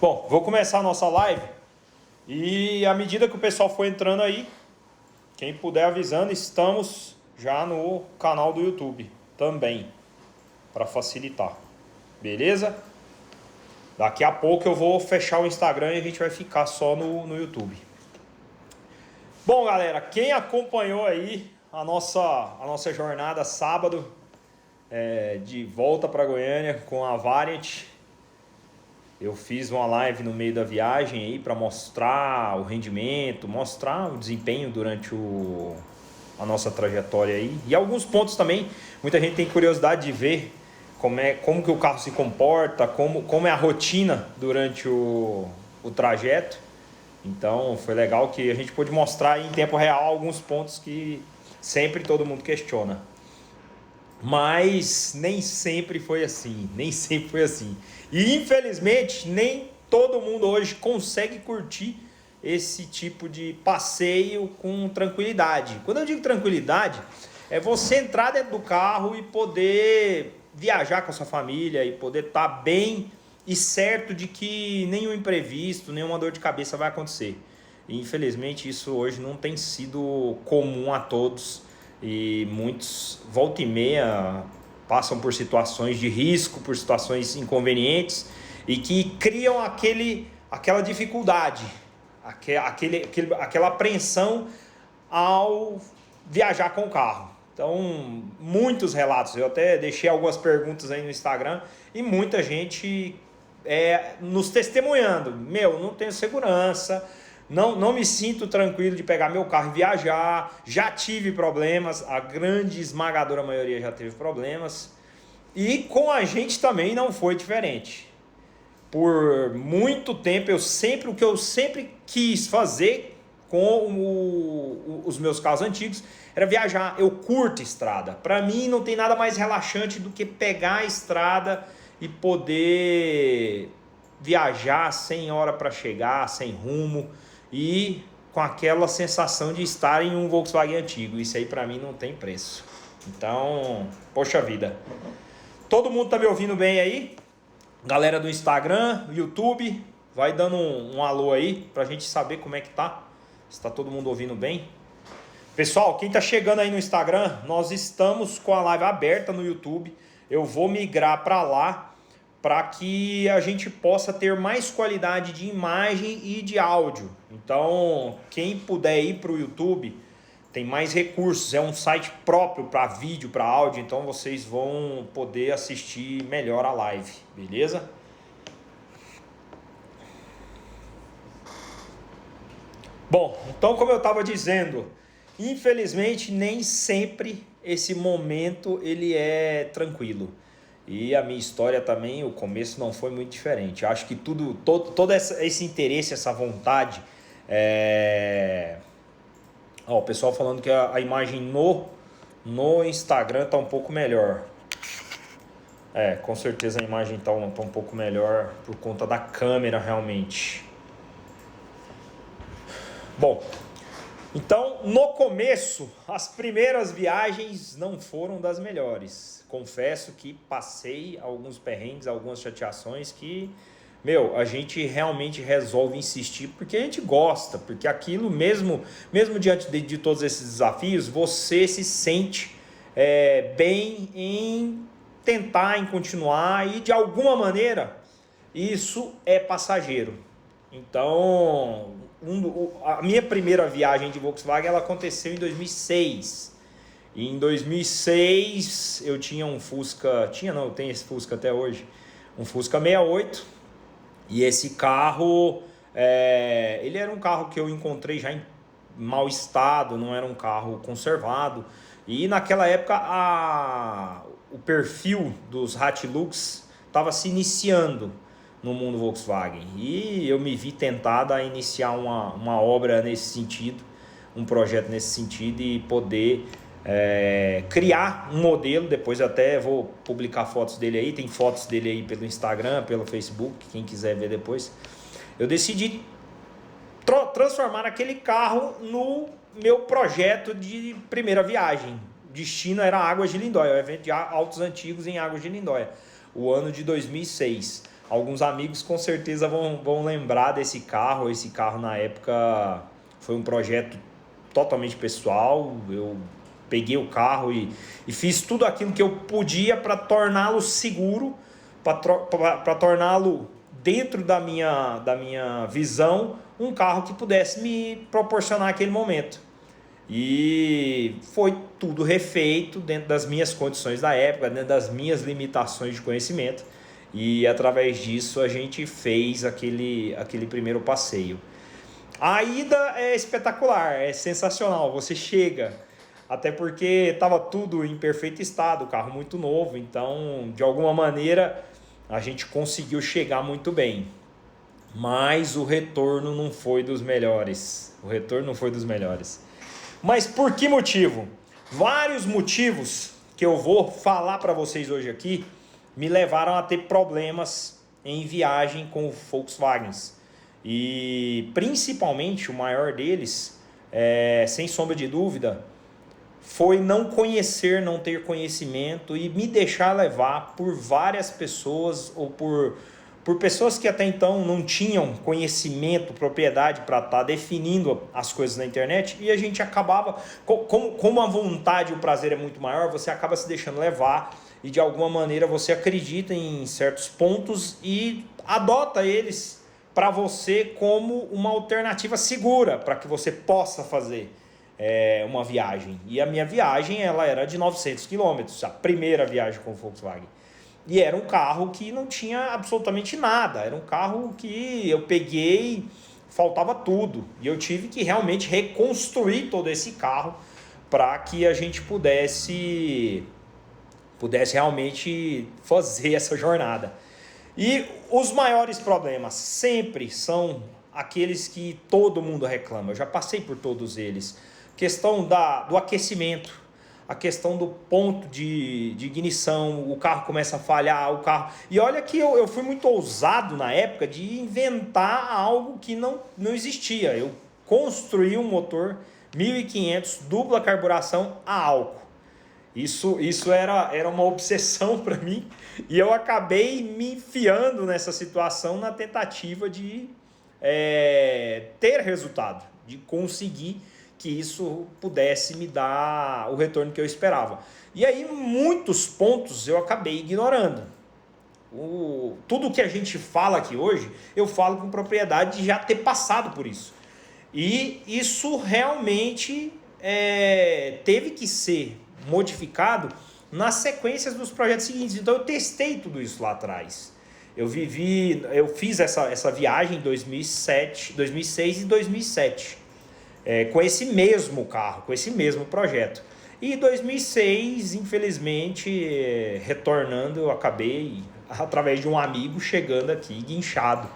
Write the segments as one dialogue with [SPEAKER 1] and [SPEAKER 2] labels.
[SPEAKER 1] Bom, vou começar a nossa live e à medida que o pessoal for entrando aí, quem puder avisando, estamos já no canal do YouTube também, para facilitar, beleza? Daqui a pouco eu vou fechar o Instagram e a gente vai ficar só no YouTube. Bom, galera, quem acompanhou aí a nossa jornada sábado de volta para Goiânia com a Variant, eu fiz uma live no meio da viagem aí para mostrar o rendimento, mostrar o desempenho durante a nossa trajetória aí. E alguns pontos também, muita gente tem curiosidade de ver como que o carro se comporta, como é a rotina durante o trajeto. Então foi legal que a gente pôde mostrar em tempo real alguns pontos que sempre todo mundo questiona. Mas nem sempre foi assim, E infelizmente nem todo mundo hoje consegue curtir esse tipo de passeio com tranquilidade. Quando eu digo tranquilidade, é você entrar dentro do carro e poder viajar com a sua família e poder estar bem e certo de que nenhum imprevisto, nenhuma dor de cabeça vai acontecer. E infelizmente isso hoje não tem sido comum a todos. E muitos, volta e meia, passam por situações de risco, por situações inconvenientes e que criam aquela dificuldade, aquela apreensão ao viajar com o carro. Então, muitos relatos, eu até deixei algumas perguntas aí no Instagram e muita gente nos testemunhando. Não tenho segurança. Não me sinto tranquilo de pegar meu carro e viajar, já tive problemas, a grande esmagadora maioria já teve problemas, e com a gente também não foi diferente. Por muito tempo, o que eu sempre quis fazer com os meus carros antigos era viajar. Eu curto estrada, para mim não tem nada mais relaxante do que pegar a estrada e poder viajar sem hora para chegar, sem rumo, e com aquela sensação de estar em um Volkswagen antigo. Isso aí para mim não tem preço. Então, poxa vida. Todo mundo tá me ouvindo bem aí? Galera do Instagram, YouTube, vai dando um alô aí pra gente saber como é que tá. Se tá todo mundo ouvindo bem. Pessoal, quem tá chegando aí no Instagram, nós estamos com a live aberta no YouTube. Eu vou migrar para lá para que a gente possa ter mais qualidade de imagem e de áudio. Então, quem puder ir para o YouTube, tem mais recursos. É um site próprio para vídeo, para áudio. Então, vocês vão poder assistir melhor a live, beleza? Bom, então como eu estava dizendo, infelizmente nem sempre esse momento ele é tranquilo. E a minha história também, o começo não foi muito diferente. Eu acho que todo esse interesse, essa vontade... o pessoal falando que a imagem no Instagram tá um pouco melhor. Com certeza a imagem tá um pouco melhor por conta da câmera realmente. Bom, então no começo as primeiras viagens não foram das melhores. Confesso que passei alguns perrengues, algumas chateações que, a gente realmente resolve insistir porque a gente gosta, porque aquilo mesmo diante de todos esses desafios, você se sente bem em tentar, em continuar, e de alguma maneira isso é passageiro. Então, a minha primeira viagem de Volkswagen ela aconteceu em 2006. E em 2006 eu tinha um Fusca, eu tenho esse Fusca até hoje, um Fusca 68. E esse carro, ele era um carro que eu encontrei já em mau estado, não era um carro conservado. E naquela época o perfil dos Hilux estava se iniciando no mundo Volkswagen. E eu me vi tentado a iniciar uma obra nesse sentido, um projeto nesse sentido e poder criar um modelo. Depois eu até vou publicar fotos dele aí, tem fotos dele aí pelo Instagram, pelo Facebook, quem quiser ver depois. Eu decidi transformar aquele carro no meu projeto de primeira viagem. O destino era Águas de Lindóia, o evento de autos antigos em Águas de Lindóia, o ano de 2006. Alguns amigos com certeza vão lembrar desse carro. Esse carro na época foi um projeto totalmente pessoal. Eu peguei o carro e fiz tudo aquilo que eu podia para torná-lo seguro, para torná-lo dentro da minha visão, um carro que pudesse me proporcionar aquele momento. E foi tudo refeito dentro das minhas condições da época, dentro das minhas limitações de conhecimento. E através disso a gente fez aquele primeiro passeio. A ida é espetacular, é sensacional. Você chega, até porque estava tudo em perfeito estado, o carro muito novo, então de alguma maneira a gente conseguiu chegar muito bem. Mas o retorno não foi dos melhores. O retorno não foi dos melhores. Mas por que motivo? Vários motivos que eu vou falar para vocês hoje aqui me levaram a ter problemas em viagem com o Volkswagen. E principalmente o maior deles, sem sombra de dúvida, foi não conhecer, não ter conhecimento e me deixar levar por várias pessoas ou por pessoas que até então não tinham conhecimento, propriedade para estar definindo as coisas na internet, e a gente acabava, como a vontade e o prazer é muito maior, você acaba se deixando levar e de alguma maneira você acredita em certos pontos e adota eles para você como uma alternativa segura para que você possa fazer uma viagem. E a minha viagem ela era de 900 quilômetros, a primeira viagem com o Volkswagen. E era um carro que não tinha absolutamente nada, era um carro que eu peguei, faltava tudo. E eu tive que realmente reconstruir todo esse carro para que a gente pudesse realmente fazer essa jornada. E os maiores problemas sempre são aqueles que todo mundo reclama. Eu já passei por todos eles. Questão do aquecimento, a questão do ponto de ignição, o carro começa a falhar, o carro... E olha que eu fui muito ousado na época de inventar algo que não existia. Eu construí um motor 1500 dupla carburação a álcool. Isso era uma obsessão para mim e eu acabei me enfiando nessa situação na tentativa de ter resultado, de conseguir que isso pudesse me dar o retorno que eu esperava. E aí muitos pontos eu acabei ignorando. Tudo que a gente fala aqui hoje, eu falo com propriedade de já ter passado por isso. E isso realmente teve que ser modificado nas sequências dos projetos seguintes. Então eu testei tudo isso lá atrás. Eu fiz essa viagem em 2007, 2006 e 2007 com esse mesmo carro, com esse mesmo projeto. E em 2006, infelizmente, retornando, eu acabei, através de um amigo, chegando aqui guinchado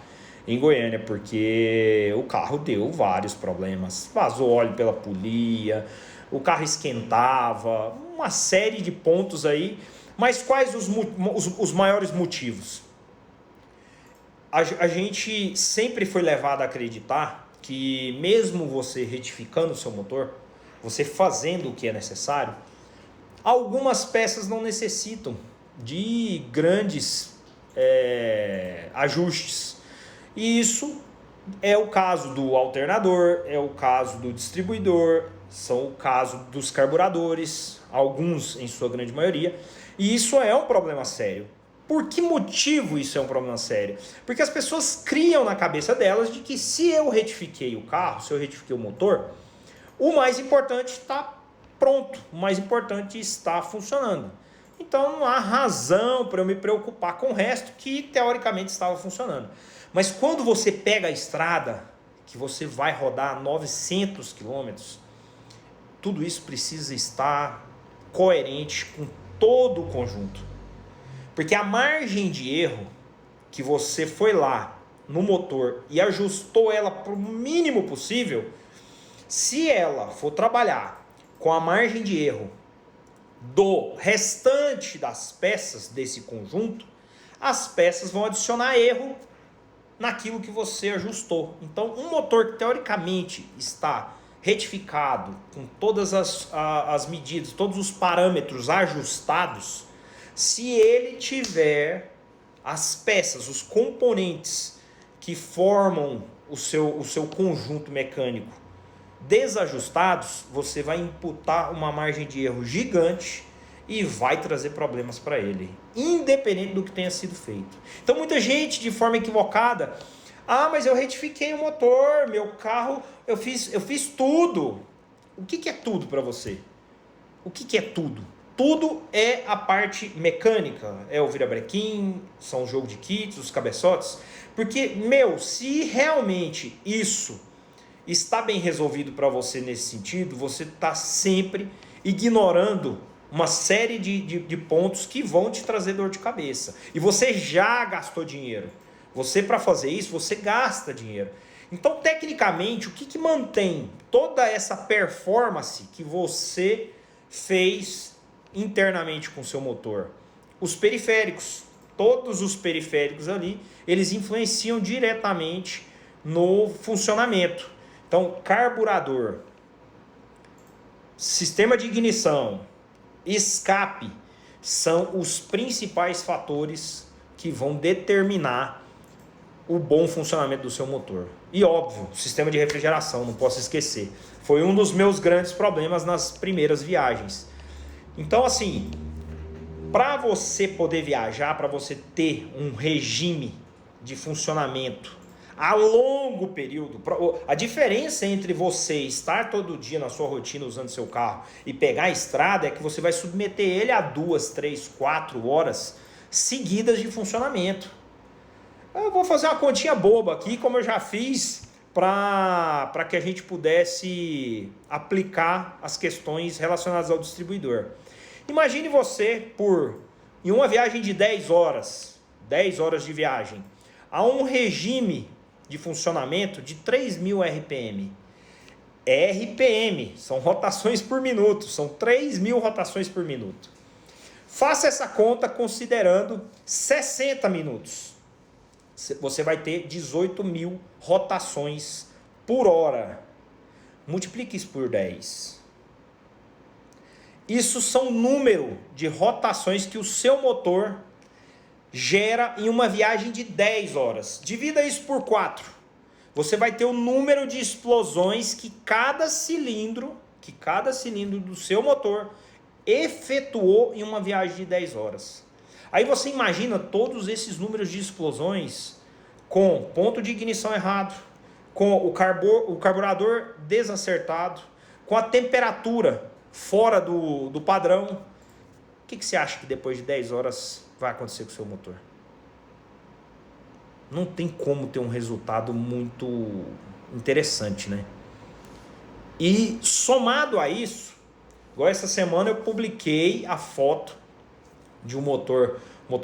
[SPEAKER 1] em Goiânia, porque o carro deu vários problemas. Vazou óleo pela polia, o carro esquentava, uma série de pontos aí. Mas quais os maiores motivos? A gente sempre foi levado a acreditar que mesmo você retificando o seu motor, você fazendo o que é necessário, algumas peças não necessitam de grandes ajustes. E isso é o caso do alternador, é o caso do distribuidor, são o caso dos carburadores, alguns em sua grande maioria, e isso é um problema sério. Por que motivo isso é um problema sério? Porque as pessoas criam na cabeça delas de que se eu retifiquei o carro, se eu retifiquei o motor, o mais importante está pronto, o mais importante está funcionando. Então não há razão para eu me preocupar com o resto que teoricamente estava funcionando. Mas quando você pega a estrada, que você vai rodar 900 quilômetros, tudo isso precisa estar coerente com todo o conjunto. Porque a margem de erro que você foi lá no motor e ajustou ela para o mínimo possível, se ela for trabalhar com a margem de erro do restante das peças desse conjunto, as peças vão adicionar erro naquilo que você ajustou. Então, um motor que teoricamente está retificado, com todas as medidas, todos os parâmetros ajustados, se ele tiver as peças, os componentes que formam o seu conjunto mecânico desajustados, você vai imputar uma margem de erro gigante e vai trazer problemas para ele, independente do que tenha sido feito. Então muita gente, de forma equivocada, mas eu retifiquei o motor, meu carro, eu fiz tudo. O que é tudo para você? O que é tudo? Tudo é a parte mecânica, é o virabrequim, são o jogo de kits, os cabeçotes, porque, se realmente isso está bem resolvido para você nesse sentido, você está sempre ignorando uma série de pontos que vão te trazer dor de cabeça. E você já gastou dinheiro. Você, para fazer isso, você gasta dinheiro. Então, tecnicamente, o que mantém toda essa performance que você fez internamente com o seu motor? Os periféricos. Todos os periféricos ali, eles influenciam diretamente no funcionamento. Então, carburador, sistema de ignição, escape, são os principais fatores que vão determinar o bom funcionamento do seu motor. E óbvio, sistema de refrigeração, não posso esquecer. Foi um dos meus grandes problemas nas primeiras viagens. Então, assim, para você poder viajar, para você ter um regime de funcionamento a longo período, a diferença entre você estar todo dia na sua rotina usando seu carro e pegar a estrada é que você vai submeter ele a 2, 3, 4 horas seguidas de funcionamento. Eu vou fazer uma continha boba aqui, como eu já fiz, para que a gente pudesse aplicar as questões relacionadas ao distribuidor. Imagine você em uma viagem de 10 horas de viagem, a um regime de funcionamento de 3.000 RPM. RPM, são rotações por minuto, são 3.000 rotações por minuto. Faça essa conta considerando 60 minutos. Você vai ter 18.000 rotações por hora. Multiplique isso por 10. Isso são número de rotações que o seu motor gera em uma viagem de 10 horas. Divida isso por 4. Você vai ter o número de explosões que cada cilindro do seu motor efetuou em uma viagem de 10 horas. Aí você imagina todos esses números de explosões com ponto de ignição errado, com o carburador desacertado, com a temperatura fora do padrão. O que você acha que depois de 10 horas vai acontecer com o seu motor? Não tem como ter um resultado muito interessante, né? E somado a isso, igual essa semana eu publiquei a foto de um motor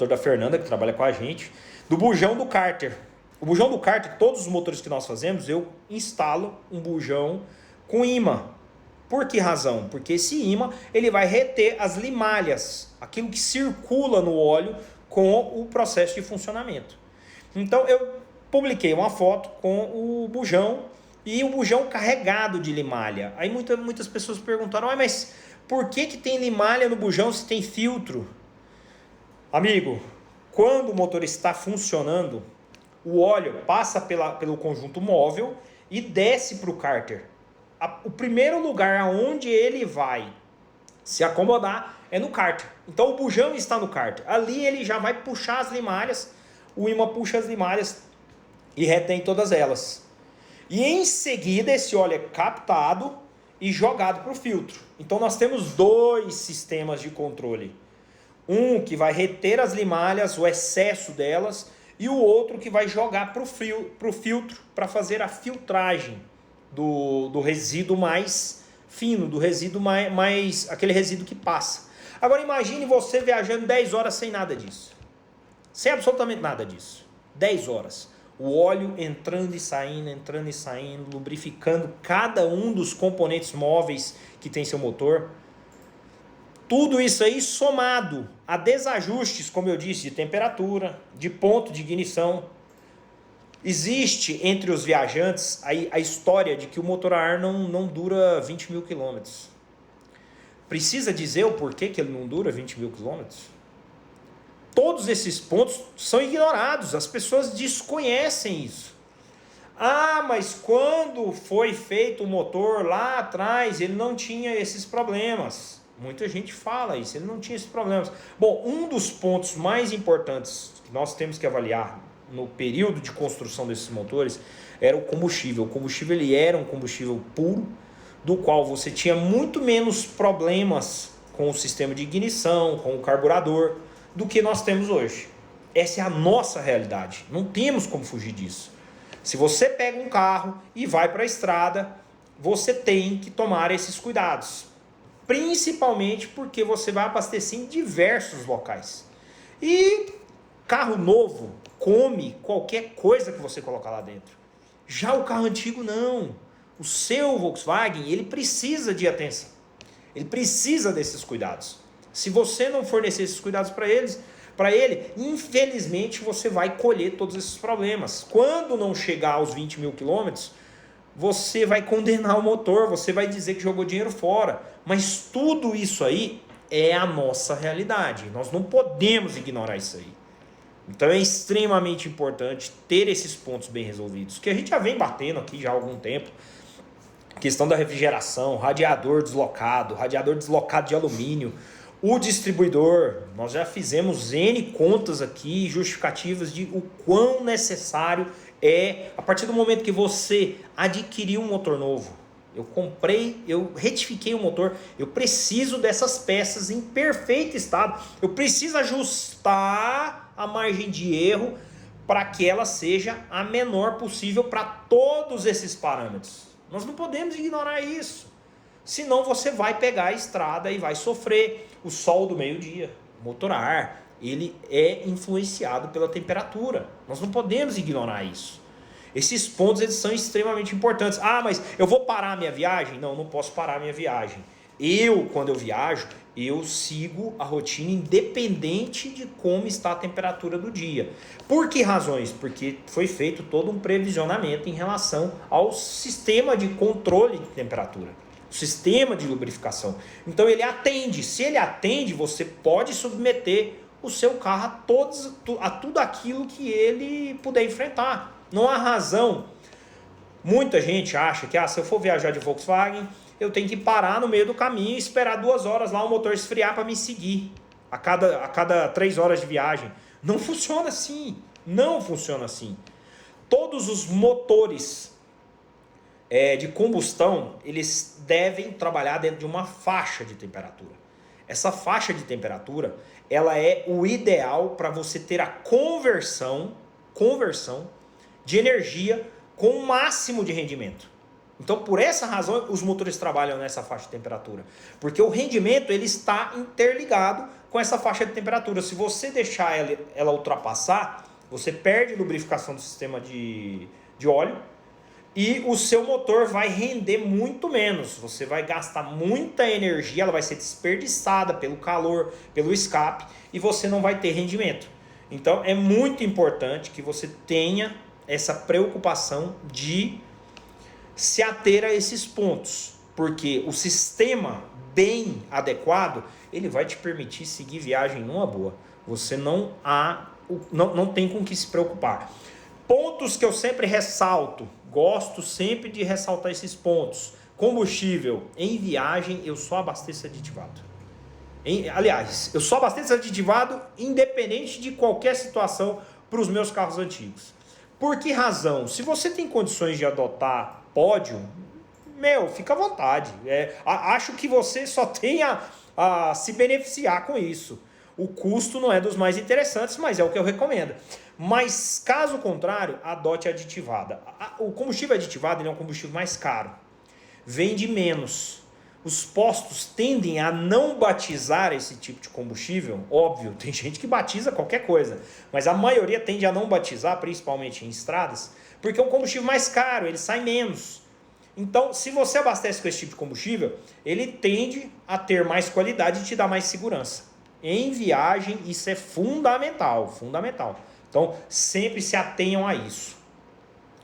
[SPEAKER 1] da Fernanda, que trabalha com a gente, do bujão do cárter. O bujão do cárter, todos os motores que nós fazemos, eu instalo um bujão com ímã. Por que razão? Porque esse ímã ele vai reter as limalhas, aquilo que circula no óleo com o processo de funcionamento. Então eu publiquei uma foto com o bujão e o bujão carregado de limalha. Aí muitas pessoas perguntaram, mas por que tem limalha no bujão se tem filtro? Amigo, quando o motor está funcionando, o óleo passa pelo conjunto móvel e desce para o cárter. O primeiro lugar onde ele vai se acomodar é no cárter. Então o bujão está no cárter. Ali ele já vai puxar as limalhas, o ímã puxa as limalhas e retém todas elas. E em seguida esse óleo é captado e jogado para o filtro. Então nós temos 2 sistemas de controle. Um que vai reter as limalhas, o excesso delas, e o outro que vai jogar para o filtro para fazer a filtragem do resíduo mais fino, do resíduo mais aquele resíduo que passa. Agora imagine você viajando 10 horas sem nada disso. Sem absolutamente nada disso. 10 horas. O óleo entrando e saindo, lubrificando cada um dos componentes móveis que tem seu motor. Tudo isso aí somado a desajustes, como eu disse, de temperatura, de ponto de ignição. Existe entre os viajantes a história de que o motor a ar não dura 20.000 quilômetros. Precisa dizer o porquê que ele não dura 20.000 quilômetros? todos esses pontos são ignorados, as pessoas desconhecem isso. Ah, mas quando foi feito o motor lá atrás, ele não tinha esses problemas. Muita gente fala isso, ele não tinha esses problemas. Bom, um dos pontos mais importantes que nós temos que avaliar no período de construção desses motores era o combustível. O combustível ele era um combustível puro, do qual você tinha muito menos problemas com o sistema de ignição, com o carburador, do que nós temos hoje. Essa é a nossa realidade, não temos como fugir disso. Se você pega um carro e vai para a estrada, você tem que tomar esses cuidados. Principalmente porque você vai abastecer em diversos locais. E carro novo come qualquer coisa que você colocar lá dentro. Já o carro antigo não. O seu Volkswagen, ele precisa de atenção. Ele precisa desses cuidados. Se você não fornecer esses cuidados para ele, infelizmente você vai colher todos esses problemas. Quando não chegar aos 20 mil quilômetros, você vai condenar o motor, você vai dizer que jogou dinheiro fora. Mas tudo isso aí é a nossa realidade. Nós não podemos ignorar isso aí. Então é extremamente importante ter esses pontos bem resolvidos, que a gente já vem batendo aqui já há algum tempo. Questão da refrigeração, radiador deslocado de alumínio, o distribuidor. Nós já fizemos N contas aqui, justificativas de o quão necessário é, a partir do momento que você adquiriu um motor novo. Eu comprei, eu retifiquei o motor, eu preciso dessas peças em perfeito estado, eu preciso ajustar a margem de erro para que ela seja a menor possível para todos esses parâmetros. Nós não podemos ignorar isso, senão você vai pegar a estrada e vai sofrer. O sol do meio-dia, o motor a ar, ele é influenciado pela temperatura, nós não podemos ignorar isso. Esses pontos eles são extremamente importantes. Ah, mas eu vou parar a minha viagem? Não, não posso parar a minha viagem. Quando eu viajo, eu sigo a rotina independente de como está a temperatura do dia. Por que razões? Porque foi feito todo um previsionamento em relação ao sistema de controle de temperatura, o sistema de lubrificação. Então ele atende. Se ele atende, você pode submeter o seu carro a tudo aquilo que ele puder enfrentar. Não há razão. Muita gente acha que se eu for viajar de Volkswagen, eu tenho que parar no meio do caminho e esperar 2 horas lá o motor esfriar para me seguir a cada 3 horas de viagem. Não funciona assim. Não funciona assim. Todos os motores de combustão, eles devem trabalhar dentro de uma faixa de temperatura. Essa faixa de temperatura, ela é o ideal para você ter a conversão de energia com o máximo de rendimento. Então, por essa razão, os motores trabalham nessa faixa de temperatura. Porque o rendimento ele está interligado com essa faixa de temperatura. Se você deixar ela ultrapassar, você perde lubrificação do sistema de óleo e o seu motor vai render muito menos. Você vai gastar muita energia, ela vai ser desperdiçada pelo calor, pelo escape, e você não vai ter rendimento. Então, é muito importante que você tenha essa preocupação de se ater a esses pontos, porque o sistema bem adequado, ele vai te permitir seguir viagem numa boa. Você não tem com que se preocupar. Pontos que eu sempre ressalto, gosto sempre de ressaltar esses pontos. Combustível, em viagem eu só abasteço aditivado. Aliás, eu só abasteço aditivado independente de qualquer situação para os meus carros antigos. Por que razão? Se você tem condições de adotar pódio, fica à vontade. Acho que você só tem a se beneficiar com isso. O custo não é dos mais interessantes, mas é o que eu recomendo. Mas, caso contrário, adote a aditivada. O combustível aditivado ele é um combustível mais caro. Vende menos. Os postos tendem a não batizar esse tipo de combustível. Óbvio, tem gente que batiza qualquer coisa. Mas a maioria tende a não batizar, principalmente em estradas, porque é um combustível mais caro, ele sai menos. Então, se você abastece com esse tipo de combustível, ele tende a ter mais qualidade e te dar mais segurança. Em viagem, isso é fundamental, fundamental. Então, sempre se atenham a isso.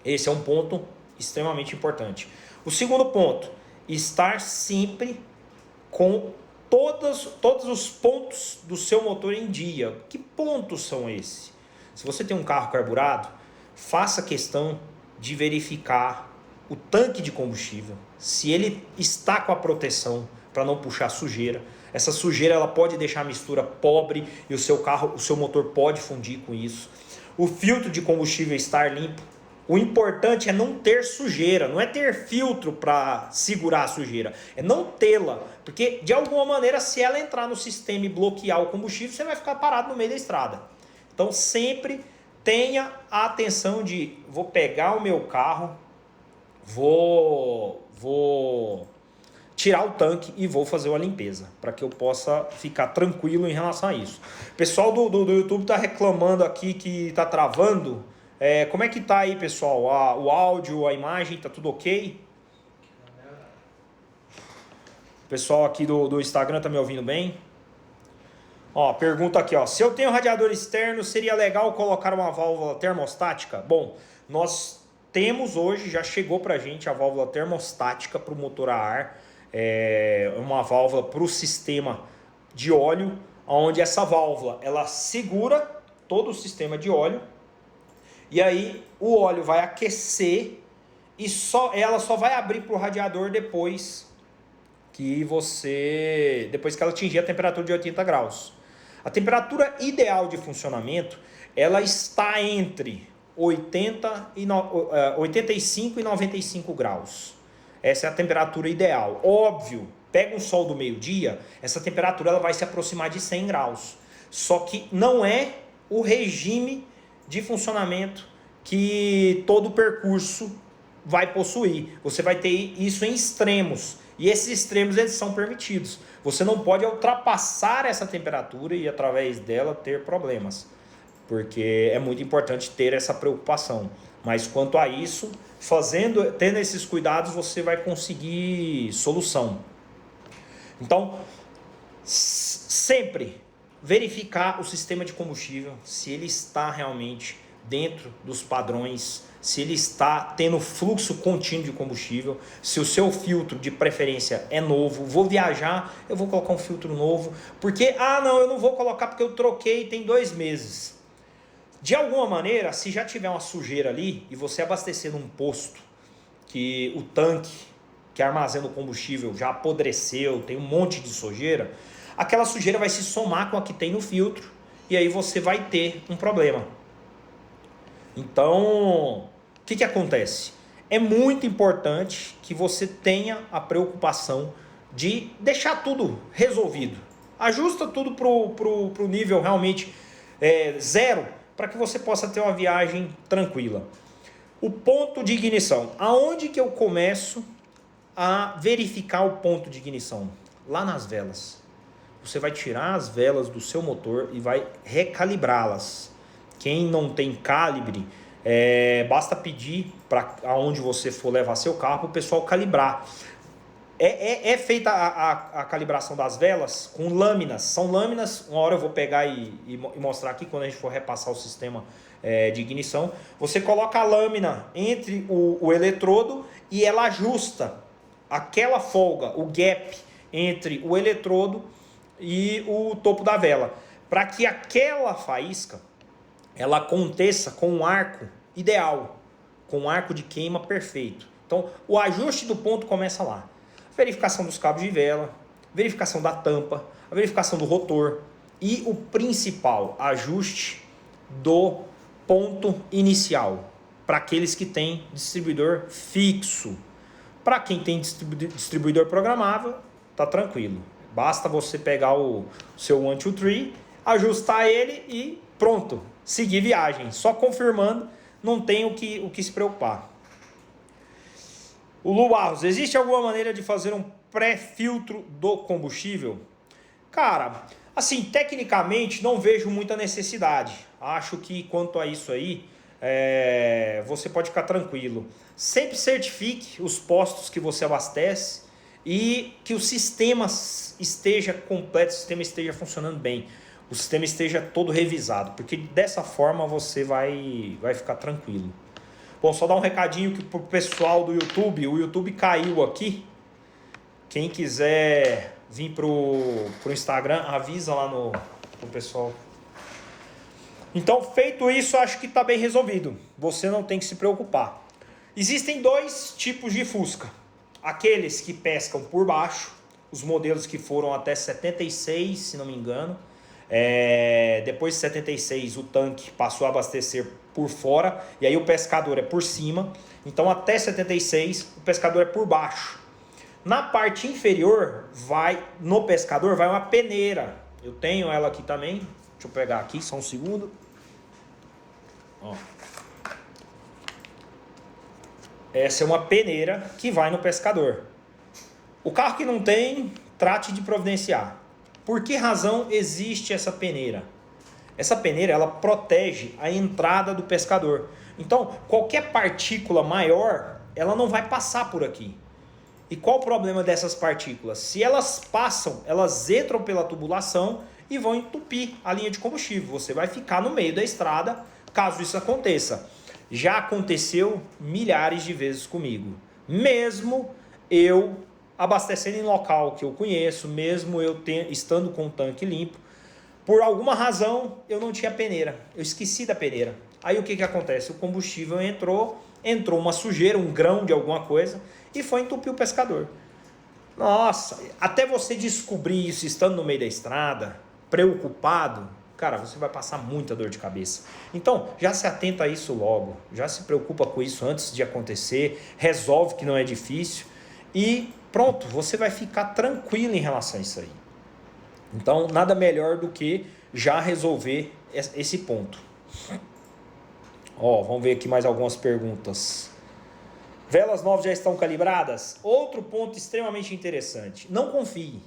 [SPEAKER 1] Esse é um ponto extremamente importante. O segundo ponto, estar sempre com todos os pontos do seu motor em dia. Que pontos são esses? Se você tem um carro carburado, faça questão de verificar o tanque de combustível, se ele está com a proteção para não puxar sujeira. Essa sujeira ela pode deixar a mistura pobre e o seu motor pode fundir com isso. O filtro de combustível estar limpo. O importante é não ter sujeira, não é ter filtro para segurar a sujeira, é não tê-la, porque de alguma maneira se ela entrar no sistema e bloquear o combustível, você vai ficar parado no meio da estrada. Então sempre tenha a atenção de, vou pegar o meu carro, vou tirar o tanque e vou fazer uma limpeza, para que eu possa ficar tranquilo em relação a isso. O pessoal do YouTube está reclamando aqui que está travando. Como é que tá aí, pessoal? O áudio, a imagem, tá tudo ok? O pessoal aqui do Instagram tá me ouvindo bem? Ó, pergunta aqui, ó. Se eu tenho radiador externo, seria legal colocar uma válvula termostática? Bom, nós temos hoje, já chegou pra gente a válvula termostática para o motor a ar. Uma válvula para o sistema de óleo, onde essa válvula ela segura todo o sistema de óleo. E aí o óleo vai aquecer e ela só vai abrir para o radiador depois que ela atingir a temperatura de 80 graus. A temperatura ideal de funcionamento ela está entre 85 e 95 graus. Essa é a temperatura ideal. Óbvio, pega um sol do meio-dia, essa temperatura ela vai se aproximar de 100 graus. Só que não é o regime de funcionamento que todo o percurso vai possuir. Você vai ter isso em extremos. E esses extremos eles são permitidos. Você não pode ultrapassar essa temperatura e através dela ter problemas. Porque é muito importante ter essa preocupação. Mas quanto a isso, tendo esses cuidados, você vai conseguir solução. Então, sempre verificar o sistema de combustível, se ele está realmente dentro dos padrões, se ele está tendo fluxo contínuo de combustível, se o seu filtro de preferência é novo. Vou viajar, eu vou colocar um filtro novo, porque, não, eu não vou colocar porque eu troquei tem 2 meses. De alguma maneira, se já tiver uma sujeira ali e você abastecer num posto que o tanque que armazena o combustível já apodreceu, tem um monte de sujeira, aquela sujeira vai se somar com a que tem no filtro e aí você vai ter um problema. Então, o que acontece? É muito importante que você tenha a preocupação de deixar tudo resolvido. Ajusta tudo pro nível realmente zero, para que você possa ter uma viagem tranquila. O ponto de ignição. Aonde que eu começo a verificar o ponto de ignição? Lá nas velas. Você vai tirar as velas do seu motor e vai recalibrá-las. Quem não tem calibre, basta pedir para aonde você for levar seu carro para o pessoal calibrar. É feita a calibração das velas com lâminas. São lâminas, uma hora eu vou pegar e mostrar aqui quando a gente for repassar o sistema de ignição. Você coloca a lâmina entre o eletrodo e ela ajusta aquela folga, o gap entre o eletrodo e o topo da vela, para que aquela faísca ela aconteça com um arco ideal, com um arco de queima perfeito. Então o ajuste do ponto começa lá. Verificação dos cabos de vela, verificação da tampa, a verificação do rotor e o principal, ajuste do ponto inicial para aqueles que têm distribuidor fixo. Para quem tem distribuidor programável, tá tranquilo. Basta você pegar o seu 1, 2, 3, ajustar ele e pronto, seguir viagem. Só confirmando, não tem o que se preocupar. O Lu Barros, existe alguma maneira de fazer um pré-filtro do combustível? Cara, assim, tecnicamente não vejo muita necessidade. Acho que quanto a isso aí, você pode ficar tranquilo. Sempre certifique os postos que você abastece e que o sistema esteja completo, o sistema esteja funcionando bem. O sistema esteja todo revisado, porque dessa forma você vai ficar tranquilo. Bom, só dar um recadinho pro pessoal do YouTube. O YouTube caiu aqui. Quem quiser vir pro Instagram, avisa lá pro pessoal. Então, feito isso, acho que está bem resolvido. Você não tem que se preocupar. Existem dois tipos de Fusca. Aqueles que pescam por baixo, os modelos que foram até 76, se não me engano. Depois de 76, o tanque passou a abastecer por fora, e aí o pescador é por cima. Então, até 76, o pescador é por baixo. Na parte inferior, no pescador, vai uma peneira. Eu tenho ela aqui também. Deixa eu pegar aqui, só um segundo. Ó. Essa é uma peneira que vai no pescador. O carro que não tem, trate de providenciar. Por que razão existe essa peneira? Essa peneira, ela protege a entrada do pescador. Então, qualquer partícula maior, ela não vai passar por aqui. E qual o problema dessas partículas? Se elas passam, elas entram pela tubulação e vão entupir a linha de combustível. Você vai ficar no meio da estrada, caso isso aconteça. Já aconteceu milhares de vezes comigo. Mesmo eu abastecendo em local que eu conheço, mesmo eu estando com o tanque limpo, por alguma razão eu não tinha peneira. Eu esqueci da peneira. Aí o que acontece? O combustível entrou uma sujeira, um grão de alguma coisa e foi entupir o pescador. Nossa, até você descobrir isso estando no meio da estrada, preocupado, cara, você vai passar muita dor de cabeça. Então, já se atenta a isso logo, já se preocupa com isso antes de acontecer, resolve que não é difícil e pronto, você vai ficar tranquilo em relação a isso aí. Então, nada melhor do que já resolver esse ponto. Vamos ver aqui mais algumas perguntas. Velas novas já estão calibradas? Outro ponto extremamente interessante. Não confie.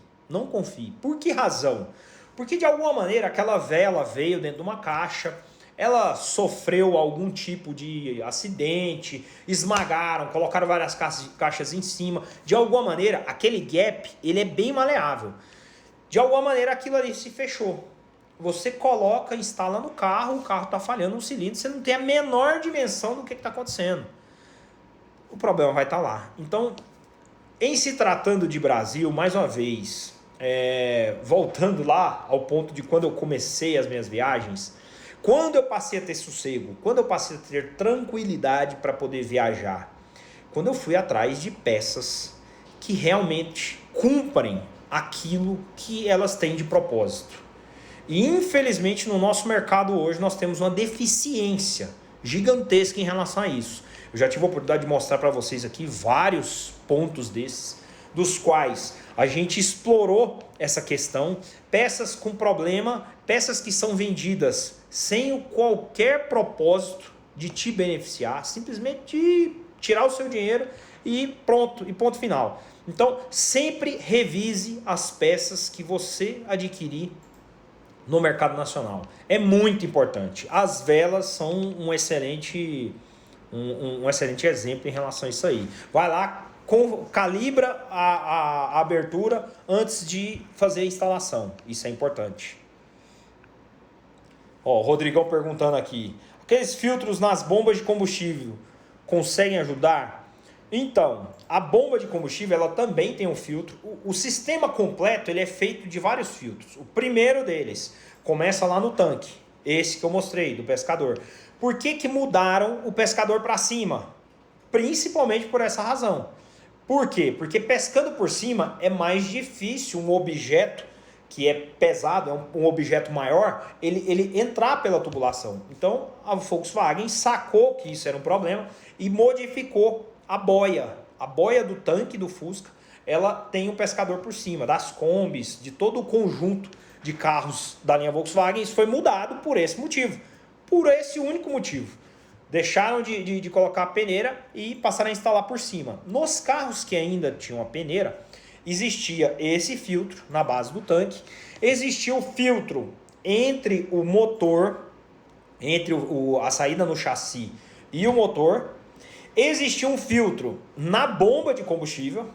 [SPEAKER 1] Por que razão? Porque de alguma maneira aquela vela veio dentro de uma caixa, ela sofreu algum tipo de acidente, esmagaram, colocaram várias caixas em cima. De alguma maneira, aquele gap, ele é bem maleável. De alguma maneira aquilo ali se fechou. Você coloca, instala no carro, o carro está falhando um cilindro, você não tem a menor dimensão do que está acontecendo. O problema vai estar lá. Então, em se tratando de Brasil, mais uma vez, voltando lá ao ponto de quando eu comecei as minhas viagens, quando eu passei a ter sossego, quando eu passei a ter tranquilidade para poder viajar, quando eu fui atrás de peças que realmente cumprem aquilo que elas têm de propósito. E infelizmente no nosso mercado hoje nós temos uma deficiência gigantesca em relação a isso. Eu já tive a oportunidade de mostrar para vocês aqui vários pontos desses, dos quais a gente explorou essa questão, peças com problema, peças que são vendidas sem qualquer propósito de te beneficiar, simplesmente de tirar o seu dinheiro e pronto, e ponto final. Então, sempre revise as peças que você adquirir no mercado nacional. É muito importante. As velas são um excelente exemplo em relação a isso aí. Vai lá, calibra a abertura antes de fazer a instalação. Isso é importante. O Rodrigão perguntando aqui. Aqueles filtros nas bombas de combustível conseguem ajudar? Então, a bomba de combustível ela também tem um filtro. O sistema completo ele é feito de vários filtros. O primeiro deles começa lá no tanque. Esse que eu mostrei, do pescador. Por que mudaram o pescador para cima? Principalmente por essa razão. Por quê? Porque pescando por cima é mais difícil um objeto que é pesado, é um objeto maior, ele entrar pela tubulação. Então, a Volkswagen sacou que isso era um problema e modificou a boia. A boia do tanque do Fusca, ela tem um pescador por cima, das Kombis, de todo o conjunto de carros da linha Volkswagen. Isso foi mudado por esse motivo. Por esse único motivo. Deixaram de colocar a peneira e passaram a instalar por cima. Nos carros que ainda tinham a peneira, existia esse filtro na base do tanque, existia o filtro entre o motor, entre a saída no chassi e o motor, existia um filtro na bomba de combustível,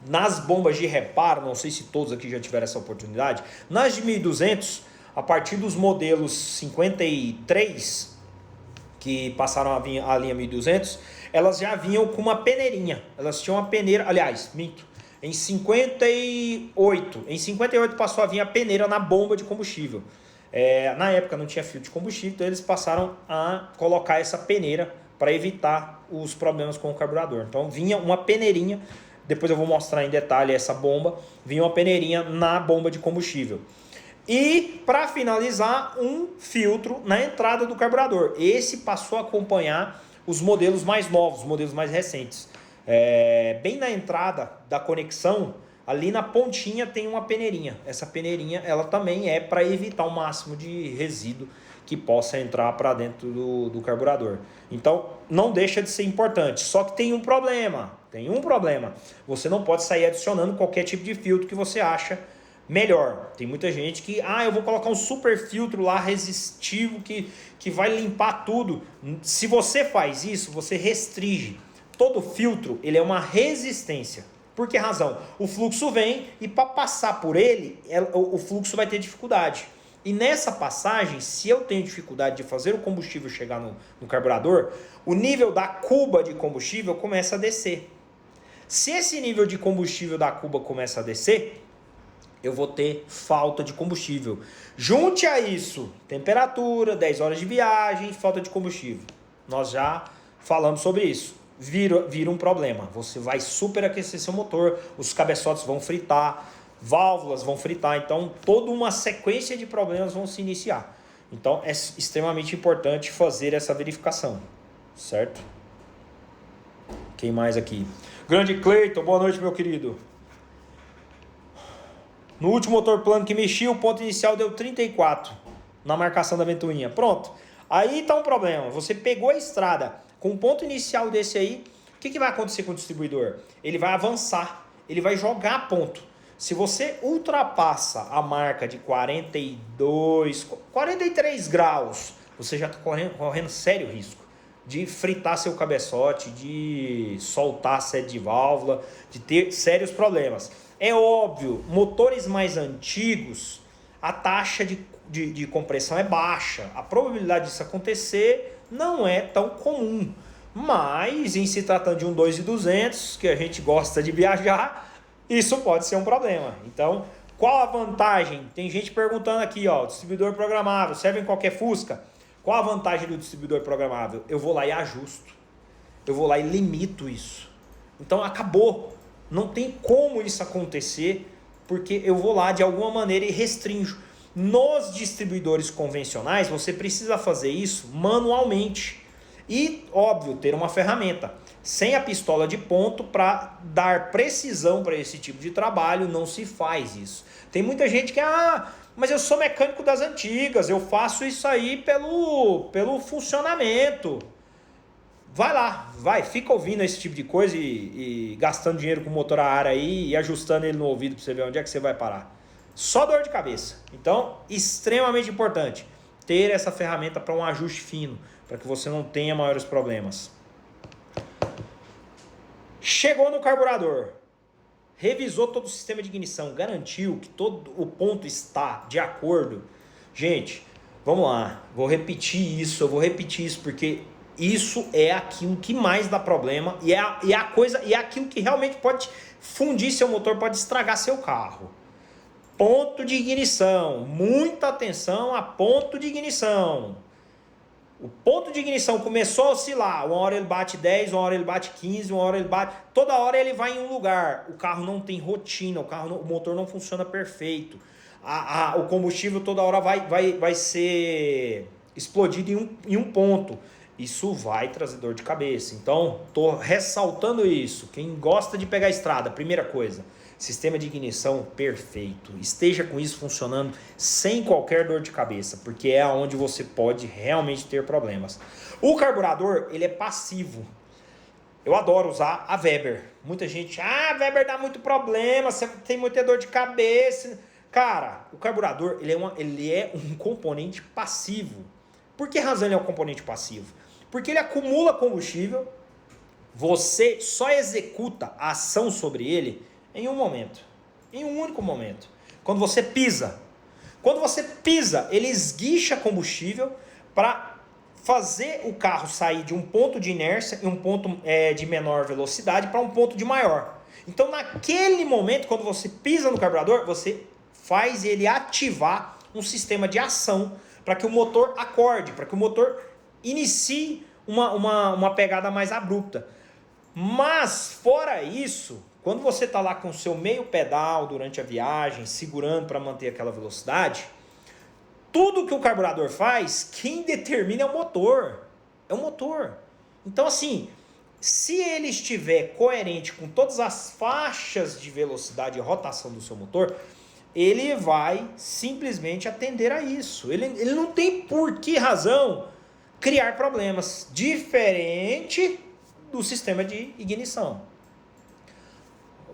[SPEAKER 1] nas bombas de reparo, não sei se todos aqui já tiveram essa oportunidade, nas de 1200, a partir dos modelos 53, que passaram a linha 1200, elas já vinham com uma peneirinha, elas tinham uma peneira, aliás, minto, Em 58 passou a vir a peneira na bomba de combustível. Na época não tinha filtro de combustível, então eles passaram a colocar essa peneira para evitar os problemas com o carburador. Então vinha uma peneirinha, depois eu vou mostrar em detalhe essa bomba, vinha uma peneirinha na bomba de combustível. E para finalizar, um filtro na entrada do carburador. Esse passou a acompanhar os modelos mais novos, os modelos mais recentes. Bem na entrada da conexão, ali na pontinha tem uma peneirinha. Essa peneirinha ela também é para evitar o máximo de resíduo que possa entrar para dentro do carburador. Então não deixa de ser importante. Só que tem um problema. Você não pode sair adicionando qualquer tipo de filtro que você acha melhor. Tem muita gente que, eu vou colocar um super filtro lá resistivo que vai limpar tudo. Se você faz isso, você restringe. Todo filtro, ele é uma resistência. Por que razão? O fluxo vem e para passar por ele, o fluxo vai ter dificuldade. E nessa passagem, se eu tenho dificuldade de fazer o combustível chegar no carburador, o nível da cuba de combustível começa a descer. Se esse nível de combustível da cuba começa a descer, eu vou ter falta de combustível. Junte a isso temperatura, 10 horas de viagem, falta de combustível. Nós já falamos sobre isso. Vira um problema. Você vai superaquecer seu motor, os cabeçotes vão fritar, válvulas vão fritar. Então, toda uma sequência de problemas vão se iniciar. Então, é extremamente importante fazer essa verificação. Certo? Quem mais aqui? Grande Cleiton, boa noite, meu querido. No último motor plano que mexi, o ponto inicial deu 34 na marcação da ventoinha. Pronto. Aí está um problema. Você pegou a estrada com um ponto inicial desse aí, o que vai acontecer com o distribuidor? Ele vai avançar, ele vai jogar ponto. Se você ultrapassa a marca de 42, 43 graus, você já está correndo sério risco de fritar seu cabeçote, de soltar a sede de válvula, de ter sérios problemas. É óbvio, motores mais antigos, a taxa de compressão é baixa. A probabilidade disso acontecer não é tão comum. Mas, em se tratando de um 2.200, que a gente gosta de viajar, isso pode ser um problema. Então, qual a vantagem? Tem gente perguntando aqui, distribuidor programável, serve em qualquer Fusca? Qual a vantagem do distribuidor programável? Eu vou lá e ajusto. Eu vou lá e limito isso. Então, acabou. Não tem como isso acontecer, porque eu vou lá de alguma maneira e restringo. Nos distribuidores convencionais, você precisa fazer isso manualmente. E, óbvio, ter uma ferramenta. Sem a pistola de ponto, para dar precisão para esse tipo de trabalho, não se faz isso. Tem muita gente que, mas eu sou mecânico das antigas, eu faço isso aí pelo funcionamento. Vai lá, fica ouvindo esse tipo de coisa e gastando dinheiro com motor a ar aí e ajustando ele no ouvido para você ver onde é que você vai parar. Só dor de cabeça. Então, extremamente importante ter essa ferramenta para um ajuste fino, para que você não tenha maiores problemas. Chegou no carburador, revisou todo o sistema de ignição, garantiu que todo o ponto está de acordo. Gente, vamos lá, eu vou repetir isso porque isso é aquilo que mais dá problema e é aquilo que realmente pode fundir seu motor, pode estragar seu carro. Ponto de ignição, muita atenção a ponto de ignição. O ponto de ignição começou a oscilar, uma hora ele bate 10, uma hora ele bate 15, uma hora ele bate... Toda hora ele vai em um lugar, o carro não tem rotina, o motor não funciona perfeito. O combustível toda hora vai ser explodido em um ponto. Isso vai trazer dor de cabeça. Então, estou ressaltando isso. Quem gosta de pegar a estrada, primeira coisa, sistema de ignição perfeito. Esteja com isso funcionando sem qualquer dor de cabeça, porque é onde você pode realmente ter problemas. O carburador, ele é passivo. Eu adoro usar a Weber. Muita gente, a Weber dá muito problema, você tem muita dor de cabeça. Cara, o carburador, ele é um componente passivo. Por que razão ele é um componente passivo? Porque ele acumula combustível, você só executa a ação sobre ele em um momento, em um único momento. Quando você pisa, ele esguicha combustível para fazer o carro sair de um ponto de inércia e um ponto de menor velocidade para um ponto de maior. Então, naquele momento, quando você pisa no carburador, você faz ele ativar um sistema de ação para que o motor acorde, para que o motor inicie uma pegada mais abrupta. Mas, fora isso, quando você está lá com o seu meio pedal durante a viagem, segurando para manter aquela velocidade, tudo que o carburador faz, quem determina é o motor. É o motor. Então, assim, se ele estiver coerente com todas as faixas de velocidade e rotação do seu motor, ele vai simplesmente atender a isso. Ele não tem por que razão criar problemas, diferente do sistema de ignição.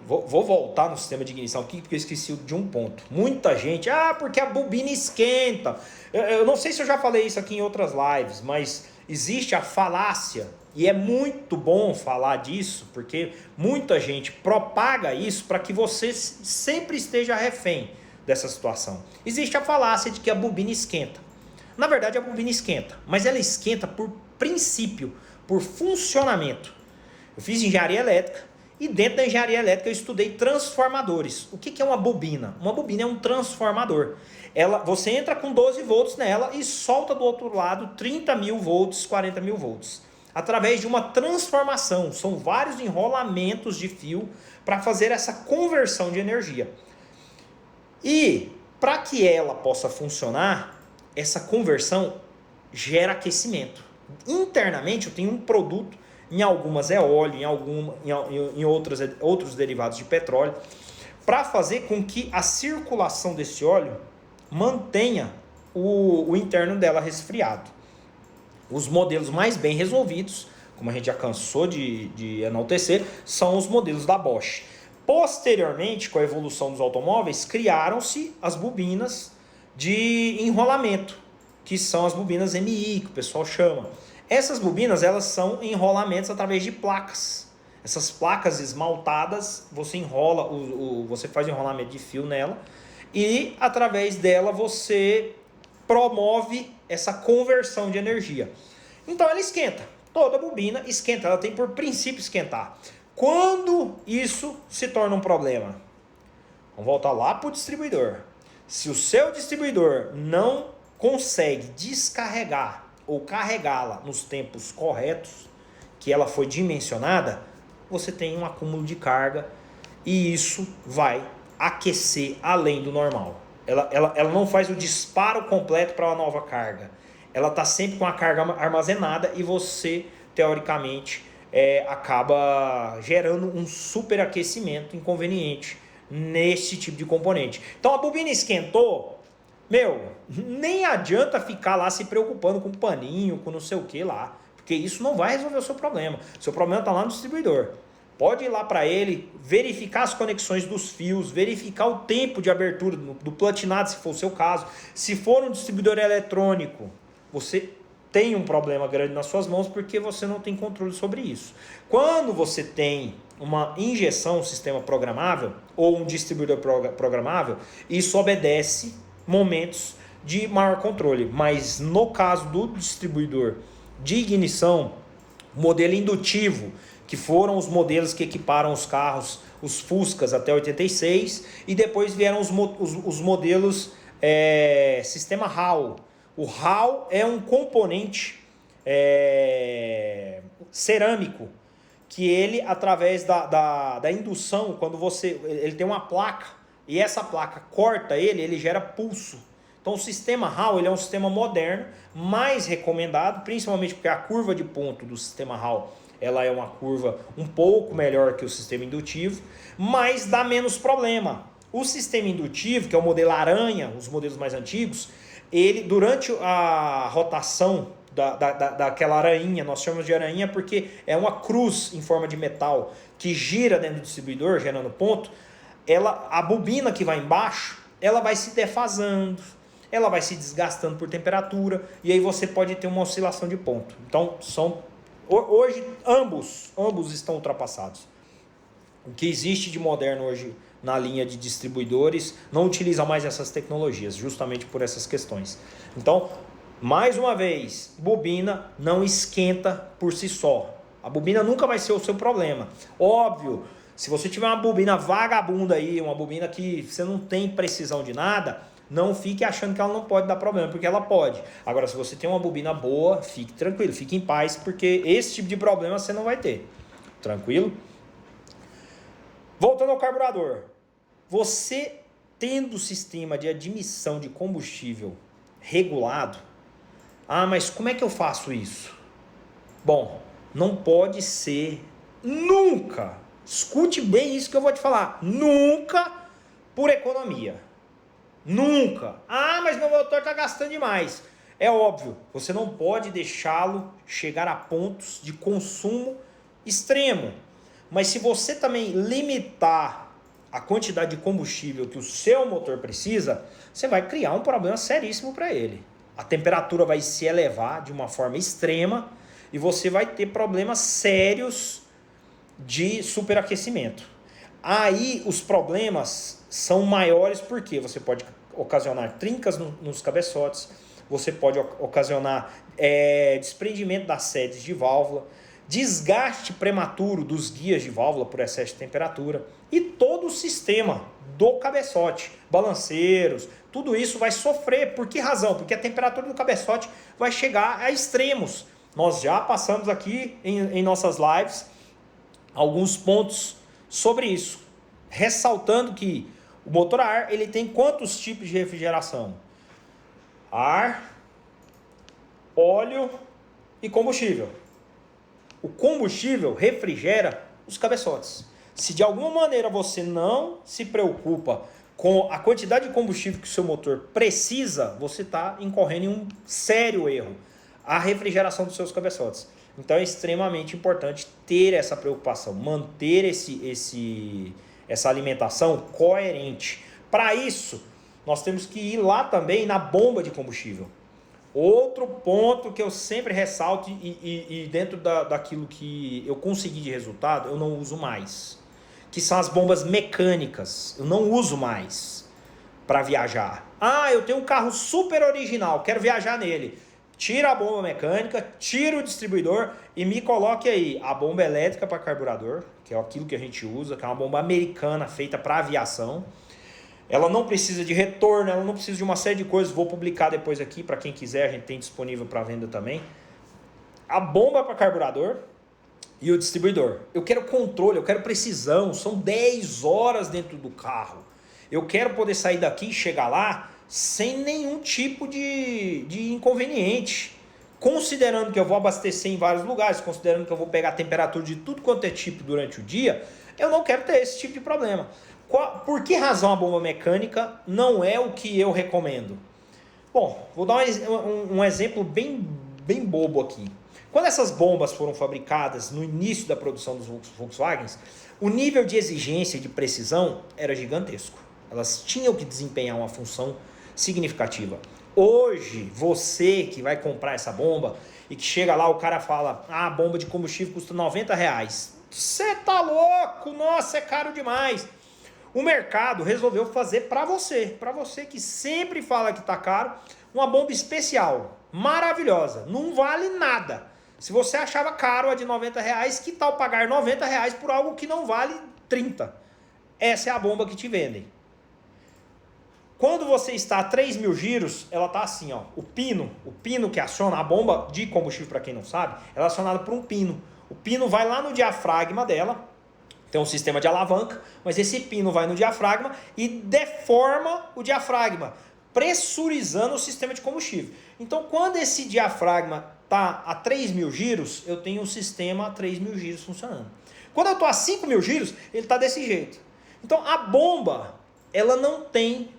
[SPEAKER 1] Vou voltar no sistema de ignição aqui, porque eu esqueci de um ponto. Muita gente, porque a bobina esquenta. Eu não sei se eu já falei isso aqui em outras lives, mas existe a falácia, e é muito bom falar disso, porque muita gente propaga isso para que você sempre esteja refém dessa situação. Existe a falácia de que a bobina esquenta. Na verdade, a bobina esquenta, mas ela esquenta por princípio, por funcionamento. Eu fiz engenharia elétrica, e dentro da engenharia elétrica eu estudei transformadores. O que é uma bobina? Uma bobina é um transformador. Você entra com 12 volts nela e solta do outro lado 30 mil volts, 40 mil volts. Através de uma transformação. São vários enrolamentos de fio para fazer essa conversão de energia. E para que ela possa funcionar, essa conversão gera aquecimento. Internamente eu tenho um produto, em algumas é óleo, em outros derivados de petróleo, para fazer com que a circulação desse óleo mantenha o interno dela resfriado. Os modelos mais bem resolvidos, como a gente já cansou de enaltecer, são os modelos da Bosch. Posteriormente, com a evolução dos automóveis, criaram-se as bobinas de enrolamento, que são as bobinas MI, que o pessoal chama. Essas bobinas, elas são enrolamentos através de placas. Essas placas esmaltadas, você enrola, você faz enrolamento de fio nela e através dela você promove essa conversão de energia. Então ela esquenta. Toda bobina esquenta, ela tem por princípio esquentar. Quando isso se torna um problema? Vamos voltar lá para o distribuidor. Se o seu distribuidor não consegue descarregar ou carregá-la nos tempos corretos, que ela foi dimensionada, você tem um acúmulo de carga e isso vai aquecer além do normal. Ela não faz o disparo completo para uma nova carga. Ela está sempre com a carga armazenada e você, teoricamente, acaba gerando um superaquecimento inconveniente nesse tipo de componente. Então a bobina esquentou, nem adianta ficar lá se preocupando com paninho, com não sei o que lá, porque isso não vai resolver o seu problema. Seu problema está lá no distribuidor. Pode ir lá para ele, verificar as conexões dos fios, verificar o tempo de abertura do platinado, se for o seu caso. Se for um distribuidor eletrônico, você tem um problema grande nas suas mãos porque você não tem controle sobre isso. Quando você tem uma injeção, um sistema programável ou um distribuidor programável, isso obedece momentos de maior controle. Mas no caso do distribuidor de ignição, modelo indutivo, que foram os modelos que equiparam os carros, os Fuscas até 86, e depois vieram os modelos sistema Hall. O Hall é um componente cerâmico, que ele, através da indução, quando ele tem uma placa, e essa placa corta ele gera pulso. Então o sistema Hall ele é um sistema moderno, mais recomendado, principalmente porque a curva de ponto do sistema Hall ela é uma curva um pouco melhor que o sistema indutivo, mas dá menos problema. O sistema indutivo, que é o modelo Aranha, os modelos mais antigos, ele durante a rotação daquela arainha, nós chamamos de arainha porque é uma cruz em forma de metal que gira dentro do distribuidor, gerando ponto, a bobina que vai embaixo, ela vai se defasando, ela vai se desgastando por temperatura, e aí você pode ter uma oscilação de ponto. Então, hoje, ambos estão ultrapassados. O que existe de moderno hoje na linha de distribuidores não utiliza mais essas tecnologias, justamente por essas questões. Então, mais uma vez, bobina não esquenta por si só. A bobina nunca vai ser o seu problema. Óbvio, Se você tiver uma bobina vagabunda aí, uma bobina que você não tem precisão de nada, não fique achando que ela não pode dar problema, porque ela pode. Agora, se você tem uma bobina boa, fique tranquilo, fique em paz, porque esse tipo de problema você não vai ter. Tranquilo? Voltando ao carburador. Você tendo o sistema de admissão de combustível regulado, mas como é que eu faço isso? Bom, não pode ser nunca, escute bem isso que eu vou te falar, nunca por economia. Nunca. Mas meu motor está gastando demais. É óbvio, você não pode deixá-lo chegar a pontos de consumo extremo. Mas se você também limitar a quantidade de combustível que o seu motor precisa, você vai criar um problema seríssimo para ele. A temperatura vai se elevar de uma forma extrema e você vai ter problemas sérios de superaquecimento. Aí os problemas são maiores porque você pode ocasionar trincas nos cabeçotes, você pode ocasionar desprendimento das sedes de válvula, desgaste prematuro dos guias de válvula por excesso de temperatura e todo o sistema do cabeçote, balanceiros, tudo isso vai sofrer. Por que razão? Porque a temperatura do cabeçote vai chegar a extremos. Nós já passamos aqui em nossas lives alguns pontos sobre isso, ressaltando que o motor a ar ele tem quantos tipos de refrigeração? Ar, óleo e combustível. O combustível refrigera os cabeçotes. Se de alguma maneira você não se preocupa com a quantidade de combustível que o seu motor precisa, você está incorrendo em um sério erro, a refrigeração dos seus cabeçotes. Então é extremamente importante ter essa preocupação, manter essa alimentação coerente. Para isso, nós temos que ir lá também na bomba de combustível. Outro ponto que eu sempre ressalto e dentro daquilo que eu consegui de resultado, eu não uso mais. Que são as bombas mecânicas. Eu não uso mais para viajar. Eu tenho um carro super original, quero viajar nele. Tira a bomba mecânica, tira o distribuidor e me coloque aí a bomba elétrica para carburador, que é aquilo que a gente usa, que é uma bomba americana feita para aviação. Ela não precisa de retorno, ela não precisa de uma série de coisas. Vou publicar depois aqui para quem quiser, a gente tem disponível para venda também. A bomba para carburador e o distribuidor. Eu quero controle, eu quero precisão, são 10 horas dentro do carro. Eu quero poder sair daqui e chegar lá sem nenhum tipo de inconveniente. Considerando que eu vou abastecer em vários lugares, considerando que eu vou pegar a temperatura de tudo quanto é tipo durante o dia, eu não quero ter esse tipo de problema. Por que razão a bomba mecânica não é o que eu recomendo? Bom, vou dar um exemplo bem bobo aqui. Quando essas bombas foram fabricadas no início da produção dos Volkswagens, o nível de exigência e de precisão era gigantesco. Elas tinham que desempenhar uma função significativa. Hoje, você que vai comprar essa bomba e que chega lá, o cara fala, a bomba de combustível custa R$90. Você tá louco? Nossa, é caro demais. O mercado resolveu fazer para você que sempre fala que tá caro, uma bomba especial, maravilhosa, não vale nada. Se você achava caro a de R$90, que tal pagar R$90 por algo que não vale 30? Essa é a bomba que te vendem. Quando você está a 3.000 giros, ela está assim, ó, o pino que aciona a bomba de combustível, para quem não sabe, ela é acionada por um pino. O pino vai lá no diafragma dela, tem um sistema de alavanca, mas esse pino vai no diafragma e deforma o diafragma, pressurizando o sistema de combustível. Então, quando esse diafragma está a 3.000 giros, eu tenho um sistema a 3.000 giros funcionando. Quando eu estou a 5.000 giros, ele está desse jeito. Então, a bomba, ela não tem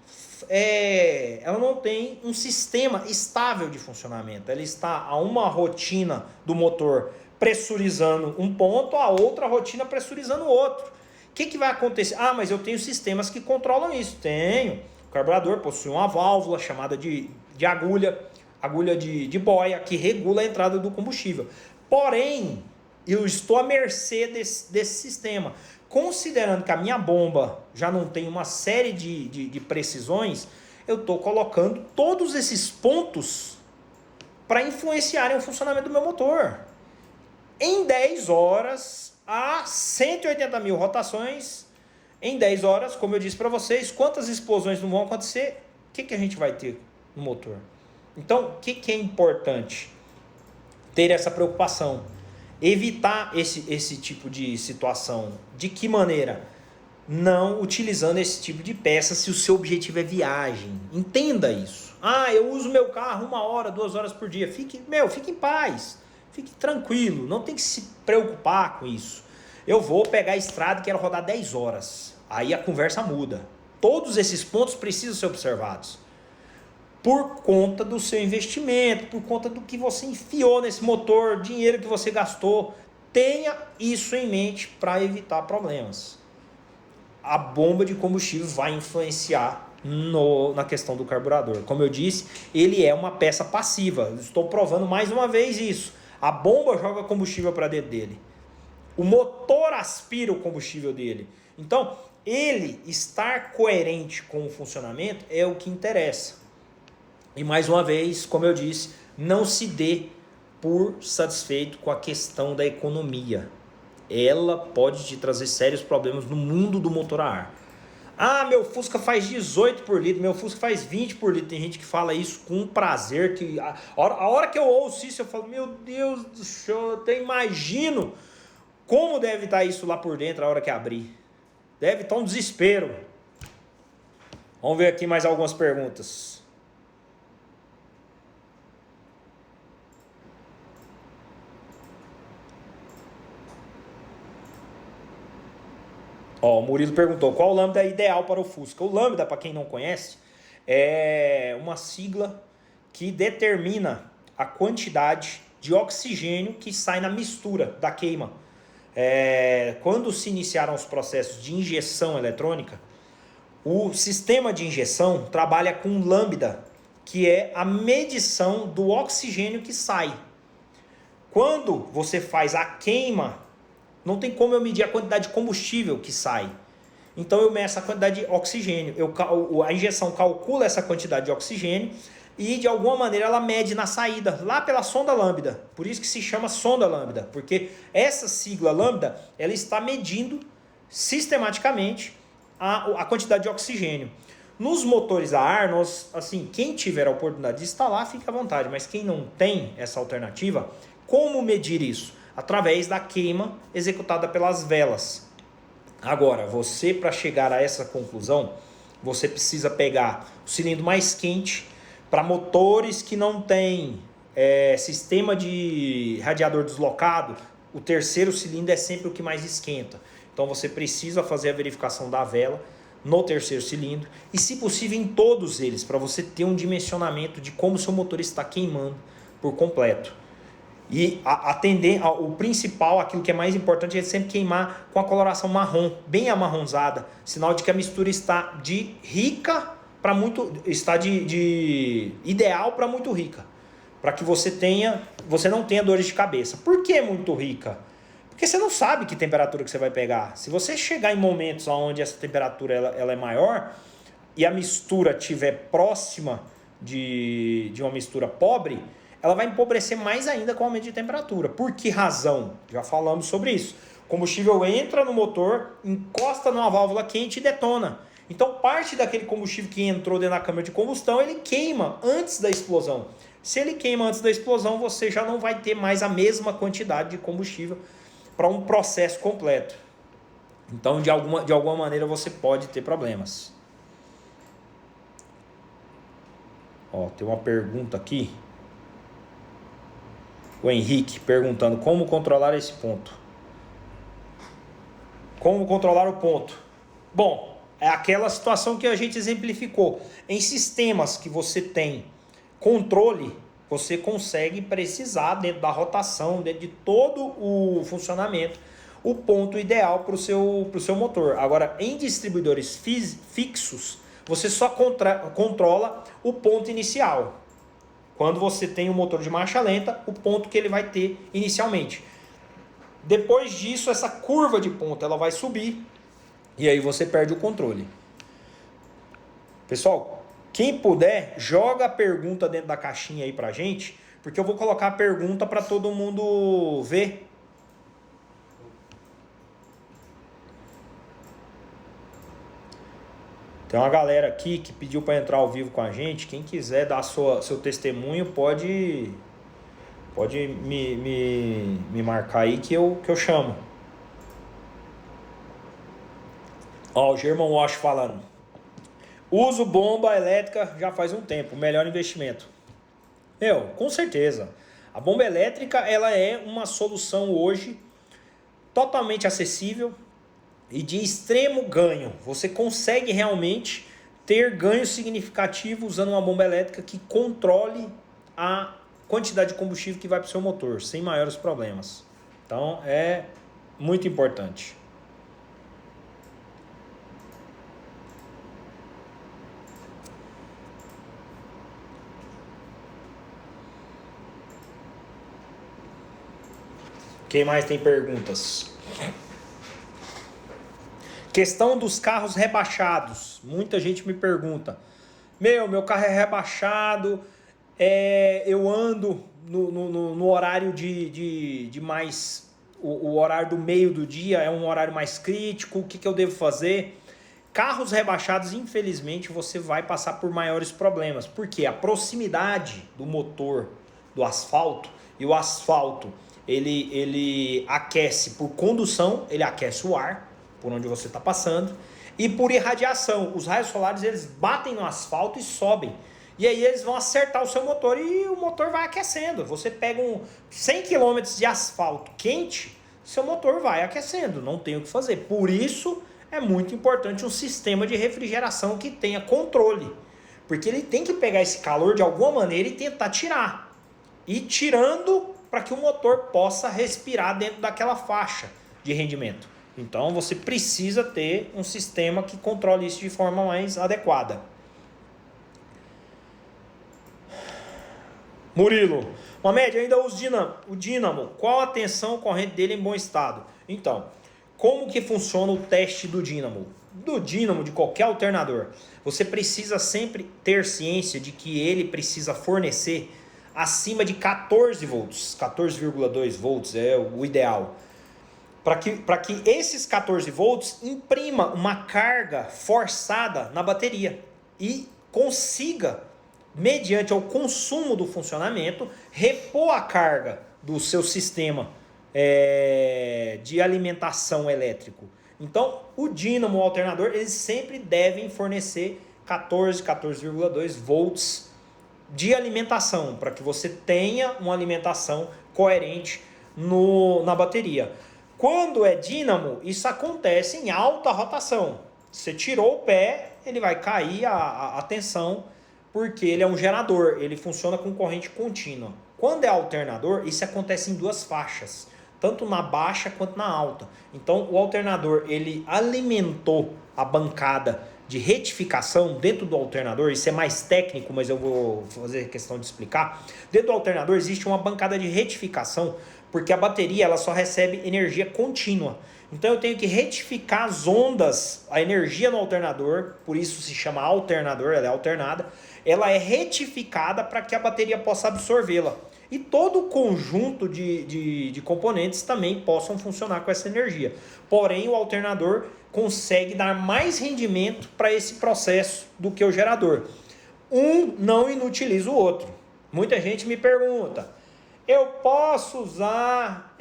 [SPEAKER 1] um sistema estável de funcionamento. Ela está a uma rotina do motor pressurizando um ponto, a outra rotina pressurizando o outro. O que vai acontecer? Mas eu tenho sistemas que controlam isso. Tenho. O carburador possui uma válvula chamada de agulha de boia, que regula a entrada do combustível. Porém, eu estou à mercê desse sistema. Considerando que a minha bomba já não tem uma série de precisões, eu estou colocando todos esses pontos para influenciarem o funcionamento do meu motor. Em 10 horas, a 180 mil rotações em 10 horas, como eu disse para vocês. Quantas explosões não vão acontecer? O que a gente vai ter no motor? Então, o que é importante? Ter essa preocupação. Evitar esse tipo de situação. De que maneira? Não utilizando esse tipo de peça se o seu objetivo é viagem. Entenda isso. Ah, eu uso meu carro 1 hora, 2 horas por dia. Fique em paz. Fique tranquilo. Não tem que se preocupar com isso. Eu vou pegar a estrada e quero rodar 10 horas. Aí a conversa muda. Todos esses pontos precisam ser observados. Por conta do seu investimento, por conta do que você enfiou nesse motor, dinheiro que você gastou. Tenha isso em mente para evitar problemas. A bomba de combustível vai influenciar na questão do carburador. Como eu disse, ele é uma peça passiva. Estou provando mais uma vez isso. A bomba joga combustível para dentro dele. O motor aspira o combustível dele. Então, ele estar coerente com o funcionamento é o que interessa. E mais uma vez, como eu disse, não se dê por satisfeito com a questão da economia. Ela pode te trazer sérios problemas no mundo do motor a ar. Ah, meu Fusca faz 18 por litro, meu Fusca faz 20 por litro. Tem gente que fala isso com prazer. A hora que eu ouço isso, eu falo, meu Deus do céu, eu até imagino como deve estar isso lá por dentro a hora que abrir. Deve estar um desespero. Vamos ver aqui mais algumas perguntas. Ó, o Murilo perguntou, qual lambda é ideal para o Fusca? O lambda, para quem não conhece, é uma sigla que determina a quantidade de oxigênio que sai na mistura da queima. Quando se iniciaram os processos de injeção eletrônica, o sistema de injeção trabalha com lambda, que é a medição do oxigênio que sai. Quando você faz a queima, não tem como eu medir a quantidade de combustível que sai. Então eu meço a quantidade de oxigênio. A injeção calcula essa quantidade de oxigênio e de alguma maneira ela mede na saída, lá pela sonda lambda. Por isso que se chama sonda lambda, porque essa sigla lambda, ela está medindo sistematicamente a quantidade de oxigênio. Nos motores a ar, quem tiver a oportunidade de instalar, fica à vontade, mas quem não tem essa alternativa, como medir isso? Através da queima executada pelas velas. Agora, você, para chegar a essa conclusão, você precisa pegar o cilindro mais quente. Para motores que não tem sistema de radiador deslocado, o terceiro cilindro é sempre o que mais esquenta. Então você precisa fazer a verificação da vela no terceiro cilindro e, se possível, em todos eles, para você ter um dimensionamento de como o seu motor está queimando por completo. E o principal, aquilo que é mais importante, é sempre queimar com a coloração marrom, bem amarronzada, sinal de que a mistura está de rica para muito, está de ideal para muito rica, para que você não tenha dores de cabeça. Por que muito rica? Porque você não sabe que temperatura que você vai pegar. Se você chegar em momentos onde essa temperatura ela é maior e a mistura estiver próxima de uma mistura pobre, ela vai empobrecer mais ainda com o aumento de temperatura. Por que razão? Já falamos sobre isso. O combustível entra no motor, encosta numa válvula quente e detona. Então, parte daquele combustível que entrou dentro da câmara de combustão, ele queima antes da explosão. Se ele queima antes da explosão, você já não vai ter mais a mesma quantidade de combustível para um processo completo. Então, de alguma maneira, você pode ter problemas. Ó, tem uma pergunta aqui. O Henrique perguntando como controlar esse ponto. Como controlar o ponto? Bom, é aquela situação que a gente exemplificou. Em sistemas que você tem controle, você consegue precisar dentro da rotação, dentro de todo o funcionamento, o ponto ideal para o seu motor. Agora, em distribuidores fixos, você só controla o ponto inicial. Quando você tem um motor de marcha lenta, o ponto que ele vai ter inicialmente. Depois disso, essa curva de ponto ela vai subir e aí você perde o controle. Pessoal, quem puder, joga a pergunta dentro da caixinha aí pra gente, porque eu vou colocar a pergunta para todo mundo ver. Tem uma galera aqui que pediu para entrar ao vivo com a gente. Quem quiser dar seu testemunho, pode me marcar aí que eu chamo. Ó, o German Wash falando. Uso bomba elétrica já faz um tempo. Melhor investimento. Com certeza. A bomba elétrica ela é uma solução hoje totalmente acessível e de extremo ganho. Você consegue realmente ter ganho significativo usando uma bomba elétrica que controle a quantidade de combustível que vai para o seu motor, sem maiores problemas. Então é muito importante. Quem mais tem perguntas? Questão dos carros rebaixados. Muita gente me pergunta. Meu carro é rebaixado, eu ando no horário de mais... O horário do meio do dia é um horário mais crítico, o que eu devo fazer? Carros rebaixados, infelizmente, você vai passar por maiores problemas. Porque a proximidade do motor do asfalto, e o asfalto... Ele aquece por condução, ele aquece o ar por onde você está passando e por irradiação. Os raios solares eles batem no asfalto e sobem. E aí eles vão acertar o seu motor e o motor vai aquecendo. Você pega 100 km de asfalto quente, seu motor vai aquecendo, não tem o que fazer. Por isso é muito importante um sistema de refrigeração que tenha controle. Porque ele tem que pegar esse calor de alguma maneira e tentar tirar. E tirando para que o motor possa respirar dentro daquela faixa de rendimento. Então você precisa ter um sistema que controle isso de forma mais adequada. Murilo, Mamed, eu ainda uso o dínamo. Qual a tensão corrente dele em bom estado? Então, como que funciona o teste do dínamo? Do dínamo de qualquer alternador. Você precisa sempre ter ciência de que ele precisa fornecer acima de 14 volts, 14,2 volts é o ideal. Para que esses 14 volts imprima uma carga forçada na bateria e consiga, mediante o consumo do funcionamento, repor a carga do seu sistema de alimentação elétrico. Então, o dínamo, o alternador, eles sempre devem fornecer 14,2 volts de alimentação, para que você tenha uma alimentação coerente na bateria. Quando é dínamo, isso acontece em alta rotação. Você tirou o pé, ele vai cair a tensão, porque ele é um gerador, ele funciona com corrente contínua. Quando é alternador, isso acontece em duas faixas, tanto na baixa quanto na alta. Então o alternador ele alimentou a bancada de retificação dentro do alternador, isso é mais técnico, mas eu vou fazer questão de explicar. Dentro do alternador existe uma bancada de retificação, porque a bateria ela só recebe energia contínua. Então eu tenho que retificar as ondas, a energia no alternador, por isso se chama alternador, ela é alternada, ela é retificada para que a bateria possa absorvê-la. E todo o conjunto de componentes também possam funcionar com essa energia. Porém, o alternador consegue dar mais rendimento para esse processo do que o gerador. Um não inutiliza o outro. Muita gente me pergunta, eu posso usar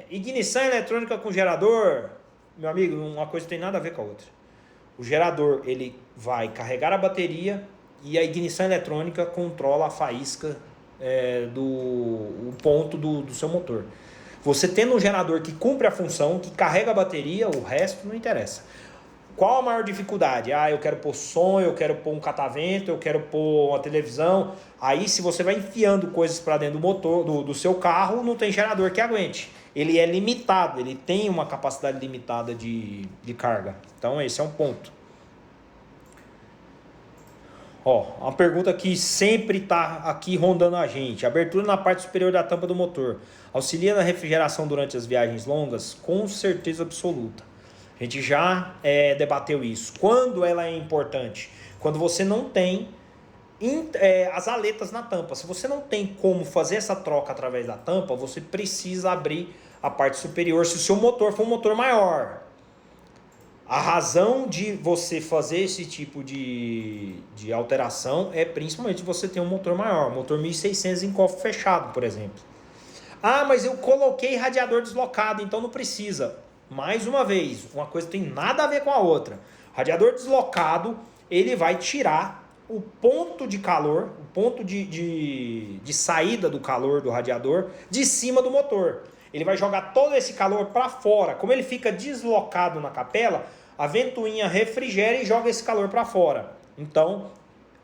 [SPEAKER 1] ignição eletrônica com gerador? Meu amigo, uma coisa não tem nada a ver com a outra. O gerador ele vai carregar a bateria e a ignição eletrônica controla a faísca do ponto do seu motor. Você tendo um gerador que cumpre a função, que carrega a bateria, o resto não interessa. Qual a maior dificuldade? Eu quero pôr som, eu quero pôr um catavento, eu quero pôr uma televisão. Aí se você vai enfiando coisas para dentro do motor do seu carro, não tem gerador que aguente. Ele é limitado, ele tem uma capacidade limitada de carga. Então esse é um ponto. Uma pergunta que sempre está aqui rondando a gente. Abertura na parte superior da tampa do motor. Auxilia na refrigeração durante as viagens longas? Com certeza absoluta. A gente já debateu isso. Quando ela é importante? Quando você não tem as aletas na tampa. Se você não tem como fazer essa troca através da tampa, você precisa abrir a parte superior. Se o seu motor for um motor maior, A razão de você fazer esse tipo de alteração é principalmente você ter um motor maior, motor 1600 em cofre fechado, por exemplo. Ah, mas eu coloquei radiador deslocado, então não precisa. Mais uma vez, uma coisa tem nada a ver com a outra. Radiador deslocado, ele vai tirar o ponto de calor, o ponto de saída do calor do radiador de cima do motor. Ele vai jogar todo esse calor para fora. Como ele fica deslocado na capela, a ventoinha refrigera e joga esse calor para fora. Então,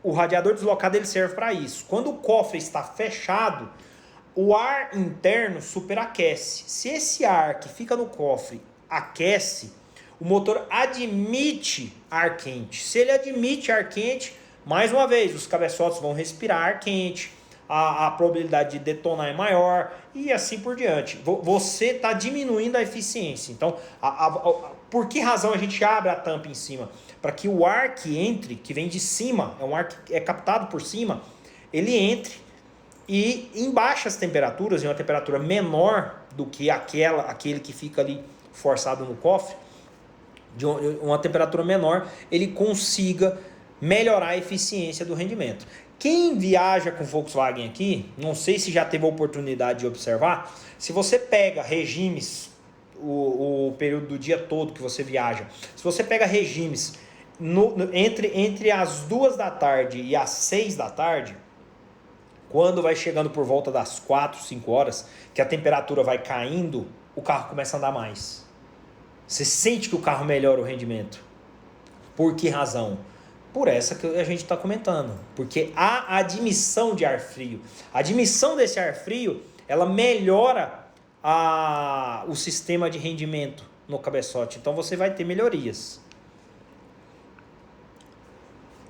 [SPEAKER 1] o radiador deslocado ele serve para isso. Quando o cofre está fechado, o ar interno superaquece. Se esse ar que fica no cofre aquece, o motor admite ar quente. Se ele admite ar quente, mais uma vez, os cabeçotes vão respirar ar quente, a probabilidade de detonar é maior e assim por diante. Você está diminuindo a eficiência. Então, por que razão a gente abre a tampa em cima? Para que o ar que entre, que vem de cima, é um ar que é captado por cima, ele entre. E em baixas temperaturas, em uma temperatura menor do que aquele que fica ali forçado no cofre, de uma temperatura menor, ele consiga melhorar a eficiência do rendimento. Quem viaja com Volkswagen aqui, não sei se já teve a oportunidade de observar, se você pega regimes, o período do dia todo que você viaja, se você pega regimes entre as 2 da tarde e as 6 da tarde, quando vai chegando por volta das 4, 5 horas, que a temperatura vai caindo, o carro começa a andar mais. Você sente que o carro melhora o rendimento. Por que razão? Por essa que a gente está comentando. Porque há admissão de ar frio. A admissão desse ar frio, ela melhora o sistema de rendimento no cabeçote. Então você vai ter melhorias.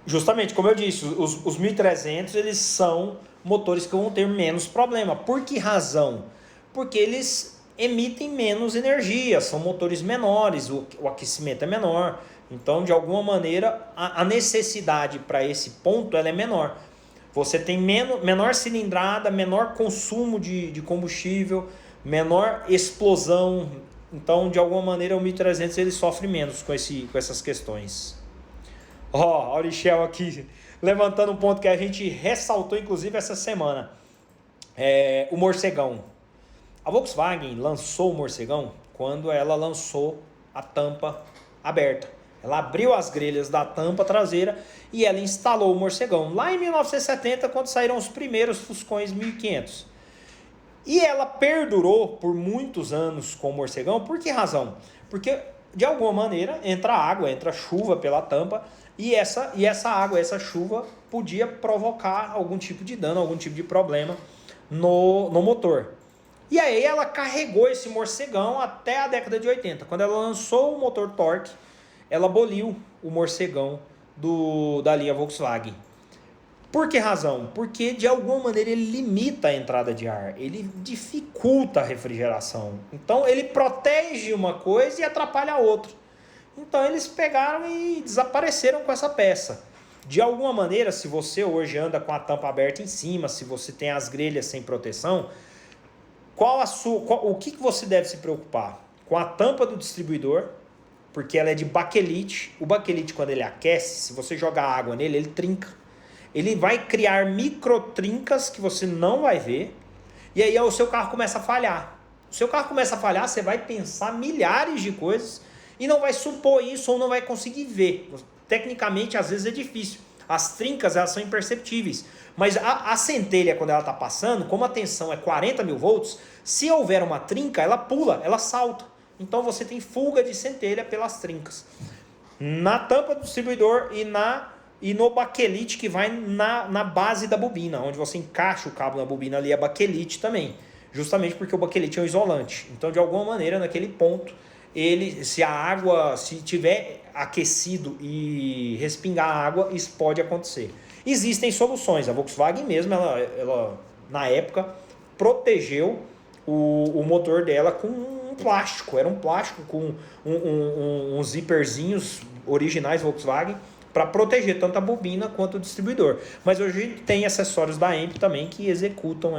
[SPEAKER 1] Justamente, como eu disse, os 1300 eles são motores que vão ter menos problema. Por que razão? Porque eles emitem menos energia, são motores menores, o aquecimento é menor. Então, de alguma maneira, a necessidade para esse ponto ela é menor. Você tem menor cilindrada, menor consumo de combustível, menor explosão. Então, de alguma maneira, o 1300 ele sofre menos com essas questões. Ó, Aurichel aqui, levantando um ponto que a gente ressaltou, inclusive, essa semana. O morcegão. A Volkswagen lançou o morcegão quando ela lançou a tampa aberta. Ela abriu as grelhas da tampa traseira e ela instalou o morcegão. Lá em 1970, quando saíram os primeiros Fuscões 1500. E ela perdurou por muitos anos com o morcegão. Por que razão? Porque, de alguma maneira, entra água, entra chuva pela tampa. E essa água, essa chuva, podia provocar algum tipo de dano, algum tipo de problema no motor. E aí ela carregou esse morcegão até a década de 80. Quando ela lançou o motor Torque, ela aboliu o morcegão da linha Volkswagen. Por que razão? Porque de alguma maneira ele limita a entrada de ar, ele dificulta a refrigeração. Então ele protege uma coisa e atrapalha a outra. Então eles pegaram e desapareceram com essa peça. De alguma maneira, se você hoje anda com a tampa aberta em cima, se você tem as grelhas sem proteção, o que você deve se preocupar? Com a tampa do distribuidor, porque ela é de baquelite. O baquelite, quando ele aquece, se você jogar água nele, ele trinca. Ele vai criar microtrincas que você não vai ver, e aí o seu carro começa a falhar. O seu carro começa a falhar, você vai pensar milhares de coisas e não vai supor isso ou não vai conseguir ver. Tecnicamente, às vezes é difícil. As trincas, elas são imperceptíveis. Mas a centelha, quando ela está passando, como a tensão é 40 mil volts, se houver uma trinca, ela pula, ela salta. Então você tem fuga de centelha pelas trincas. Na tampa do distribuidor e no baquelite que vai na base da bobina, onde você encaixa o cabo na bobina ali, é baquelite também. Justamente porque o baquelite é um isolante. Então, de alguma maneira, naquele ponto, se tiver aquecido e respingar água, isso pode acontecer. Existem soluções. A Volkswagen mesmo, ela na época, protegeu o motor dela com um plástico. Era um plástico com uns zíperzinhos originais Volkswagen para proteger tanto a bobina quanto o distribuidor. Mas hoje tem acessórios da EMP também que executam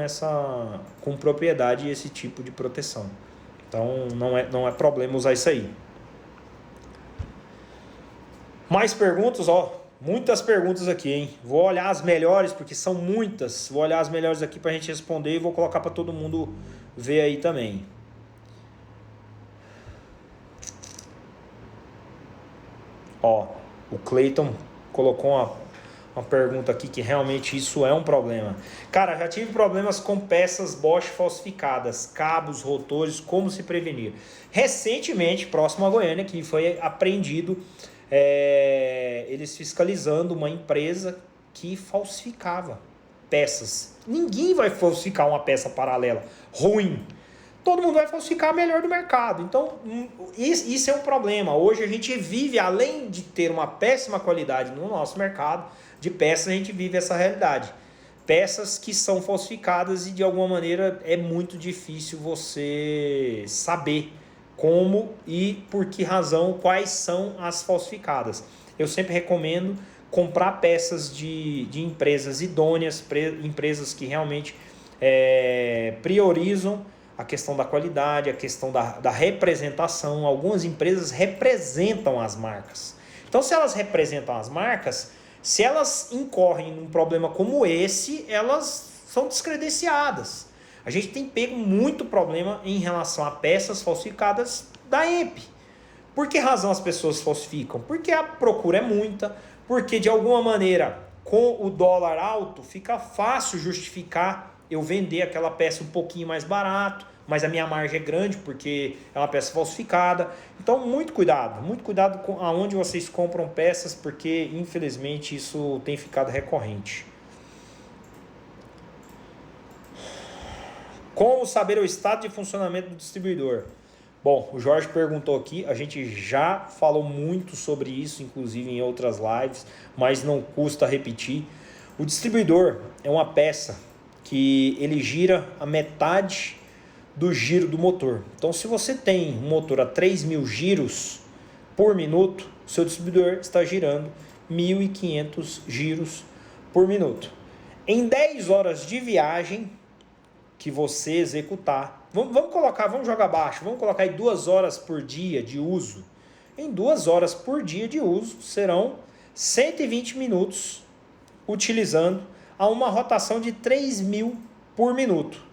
[SPEAKER 1] com propriedade esse tipo de proteção. Então não é problema usar isso aí. Mais perguntas, ó. Muitas perguntas aqui, hein? Vou olhar as melhores, porque são muitas. Vou olhar as melhores aqui pra gente responder e vou colocar pra todo mundo ver aí também. Ó, o Clayton colocou uma pergunta aqui que realmente isso é um problema. Cara, já tive problemas com peças Bosch falsificadas, cabos, rotores, como se prevenir? Recentemente, próximo a Goiânia, que foi apreendido eles fiscalizando uma empresa que falsificava peças. Ninguém vai falsificar uma peça paralela ruim. Todo mundo vai falsificar a melhor do mercado. Então, isso é um problema. Hoje a gente vive, além de ter uma péssima qualidade no nosso mercado de peças, a gente vive essa realidade. Peças que são falsificadas e de alguma maneira é muito difícil você saber como e por que razão, quais são as falsificadas. Eu sempre recomendo comprar peças de empresas idôneas, empresas que realmente priorizam a questão da qualidade, a questão da representação. Algumas empresas representam as marcas. Então, se elas representam as marcas, se elas incorrem num problema como esse, elas são descredenciadas. A gente tem pego muito problema em relação a peças falsificadas da EMP. Por que razão as pessoas falsificam? Porque a procura é muita, porque de alguma maneira, com o dólar alto, fica fácil justificar eu vender aquela peça um pouquinho mais barato, mas a minha margem é grande porque é uma peça falsificada. Então, muito cuidado com aonde vocês compram peças, porque infelizmente isso tem ficado recorrente. Como saber o estado de funcionamento do distribuidor? Bom, o Jorge perguntou aqui, a gente já falou muito sobre isso, inclusive em outras lives, mas não custa repetir. O distribuidor é uma peça que ele gira a metade do giro do motor. Então, se você tem um motor a 3.000 giros por minuto, seu distribuidor está girando 1.500 giros por minuto. Em 10 horas de viagem que você executar, vamos jogar baixo, vamos colocar aí 2 horas por dia de uso. Em 2 horas por dia de uso, serão 120 minutos utilizando a uma rotação de 3.000 por minuto.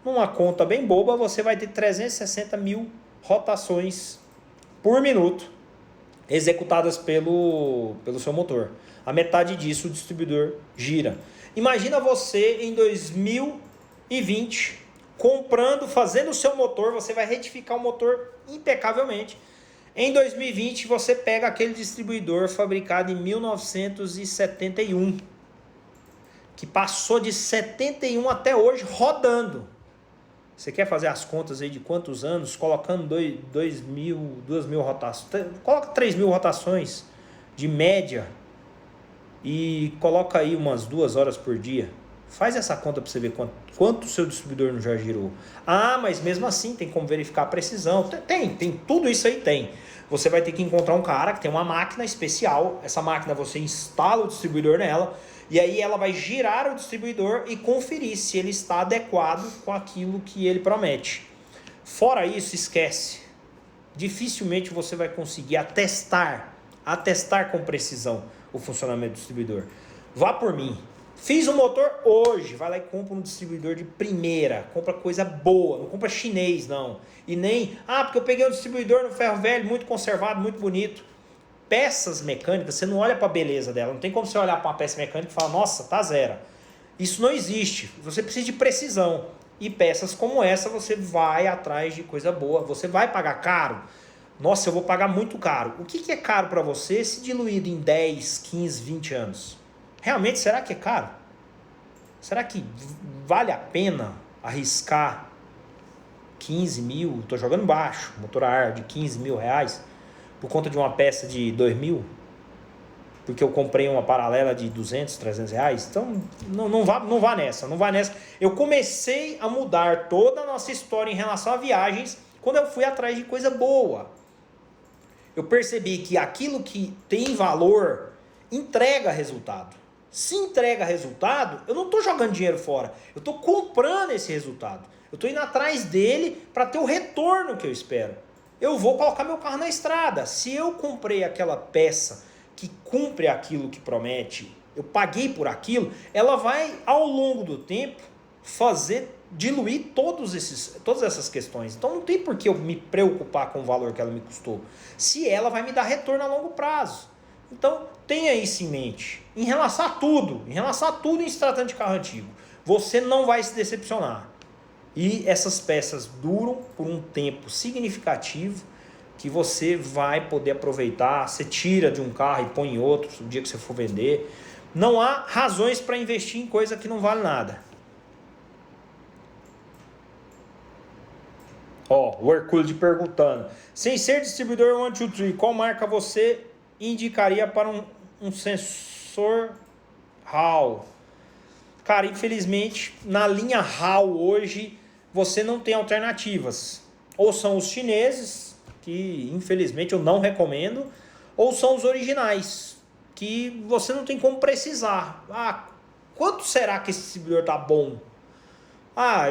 [SPEAKER 1] Numa conta bem boba, você vai ter 360.000 rotações por minuto executadas pelo seu motor. A metade disso o distribuidor gira. Imagina você em 2020 comprando, fazendo o seu motor, você vai retificar o motor impecavelmente. Em 2020 você pega aquele distribuidor fabricado em 1971, que passou de 71 até hoje rodando. Você quer fazer as contas aí de quantos anos, colocando 2.000 rotações, coloca 3.000 rotações de média e coloca aí umas 2 horas por dia. Faz essa conta para você ver quanto o seu distribuidor não já girou. Ah, mas mesmo assim tem como verificar a precisão. Tem tudo isso aí tem. Você vai ter que encontrar um cara que tem uma máquina especial. Essa máquina você instala o distribuidor nela. E aí ela vai girar o distribuidor e conferir se ele está adequado com aquilo que ele promete. Fora isso, esquece. Dificilmente você vai conseguir atestar com precisão o funcionamento do distribuidor. Vá por mim. Fiz um motor hoje, vai lá e compra um distribuidor de primeira, compra coisa boa, não compra chinês não. E nem, porque eu peguei um distribuidor no ferro velho, muito conservado, muito bonito. Peças mecânicas, você não olha para a beleza dela, não tem como você olhar para uma peça mecânica e falar, nossa, tá zero. Isso não existe, você precisa de precisão. E peças como essa, você vai atrás de coisa boa, você vai pagar caro? Nossa, eu vou pagar muito caro. O que é caro para você se diluído em 10, 15, 20 anos? Realmente, será que é caro? Será que vale a pena arriscar 15 mil? Estou jogando baixo, motor a ar de 15 mil reais por conta de uma peça de 2.000? Porque eu comprei uma paralela de 200, 300 reais? Então, não vá nessa. Eu comecei a mudar toda a nossa história em relação a viagens quando eu fui atrás de coisa boa. Eu percebi que aquilo que tem valor entrega resultado. Se entrega resultado, eu não estou jogando dinheiro fora. Eu estou comprando esse resultado. Eu estou indo atrás dele para ter o retorno que eu espero. Eu vou colocar meu carro na estrada. Se eu comprei aquela peça que cumpre aquilo que promete, eu paguei por aquilo, ela vai, ao longo do tempo, diluir todas essas questões. Então não tem por que eu me preocupar com o valor que ela me custou, se ela vai me dar retorno a longo prazo. Então tenha isso em mente. Em relação a tudo em se tratando de carro antigo, você não vai se decepcionar. E essas peças duram por um tempo significativo que você vai poder aproveitar. Você tira de um carro e põe em outro no dia que você for vender. Não há razões para investir em coisa que não vale nada. O Hercule perguntando: sem ser distribuidor 123, qual marca você indicaria para um sensor HAL? Cara, infelizmente, na linha HAL hoje, você não tem alternativas. Ou são os chineses, que infelizmente eu não recomendo, ou são os originais, que você não tem como precisar. Quanto será que esse distribuidor tá bom?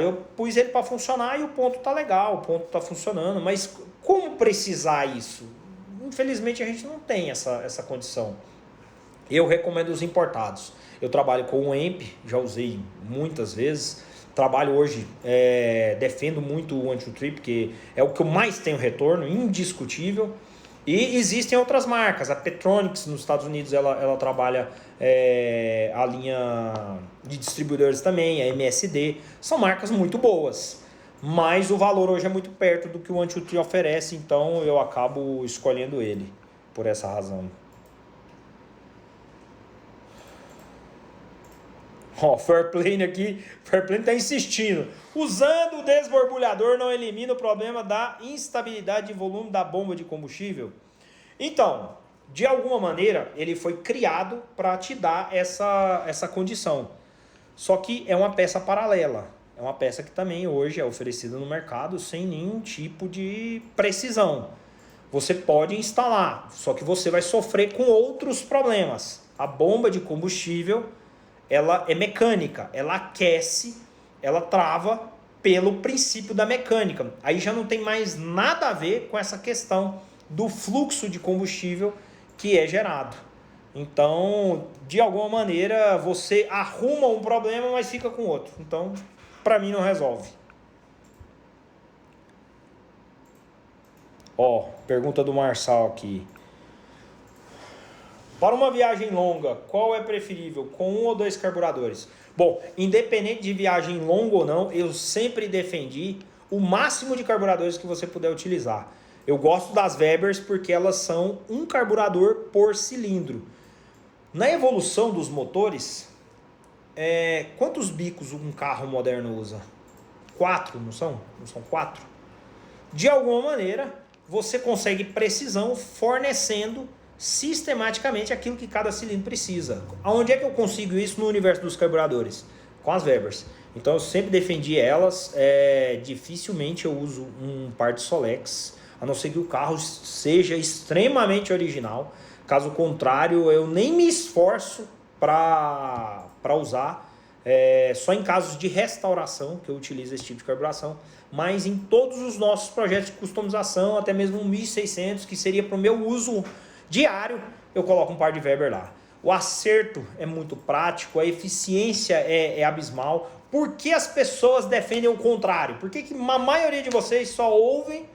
[SPEAKER 1] Eu pus ele para funcionar e o ponto tá legal, o ponto tá funcionando, mas como precisar isso? Infelizmente a gente não tem essa condição. Eu recomendo os importados. Eu trabalho com o EMP, já usei muitas vezes. Trabalho hoje, defendo muito o 123, porque é o que eu mais tenho retorno, indiscutível. E existem outras marcas. A Petronics nos Estados Unidos ela trabalha a linha de distribuidores também, a MSD. São marcas muito boas, mas o valor hoje é muito perto do que o 123 oferece, então eu acabo escolhendo ele por essa razão. Fairplane aqui, Fairplane está insistindo. Usando o desborbulhador não elimina o problema da instabilidade de volume da bomba de combustível? Então, de alguma maneira, ele foi criado para te dar essa condição. Só que é uma peça paralela. É uma peça que também hoje é oferecida no mercado sem nenhum tipo de precisão. Você pode instalar, só que você vai sofrer com outros problemas. A bomba de combustível, ela é mecânica, ela aquece, ela trava pelo princípio da mecânica. Aí já não tem mais nada a ver com essa questão do fluxo de combustível que é gerado. Então, de alguma maneira, você arruma um problema, mas fica com outro. Então, para mim não resolve. Pergunta do Marçal aqui. Para uma viagem longa, qual é preferível, com 1 ou 2 carburadores? Bom, independente de viagem longa ou não, eu sempre defendi o máximo de carburadores que você puder utilizar. Eu gosto das Webers porque elas são um carburador por cilindro. Na evolução dos motores, quantos bicos um carro moderno usa? 4, não são? Não são 4? De alguma maneira, você consegue precisão fornecendo sistematicamente aquilo que cada cilindro precisa. Aonde é que eu consigo isso no universo dos carburadores? Com as Webers. Então eu sempre defendi elas. Dificilmente eu uso um par de Solex, a não ser que o carro seja extremamente original. Caso contrário, eu nem me esforço para usar. Só em casos de restauração que eu utilizo esse tipo de carburação. Mas em todos os nossos projetos de customização, até mesmo um 1600, que seria para o meu uso diário, eu coloco um par de Weber lá. O acerto é muito prático, a eficiência é abismal. Por que as pessoas defendem o contrário? Por que a maioria de vocês só ouvem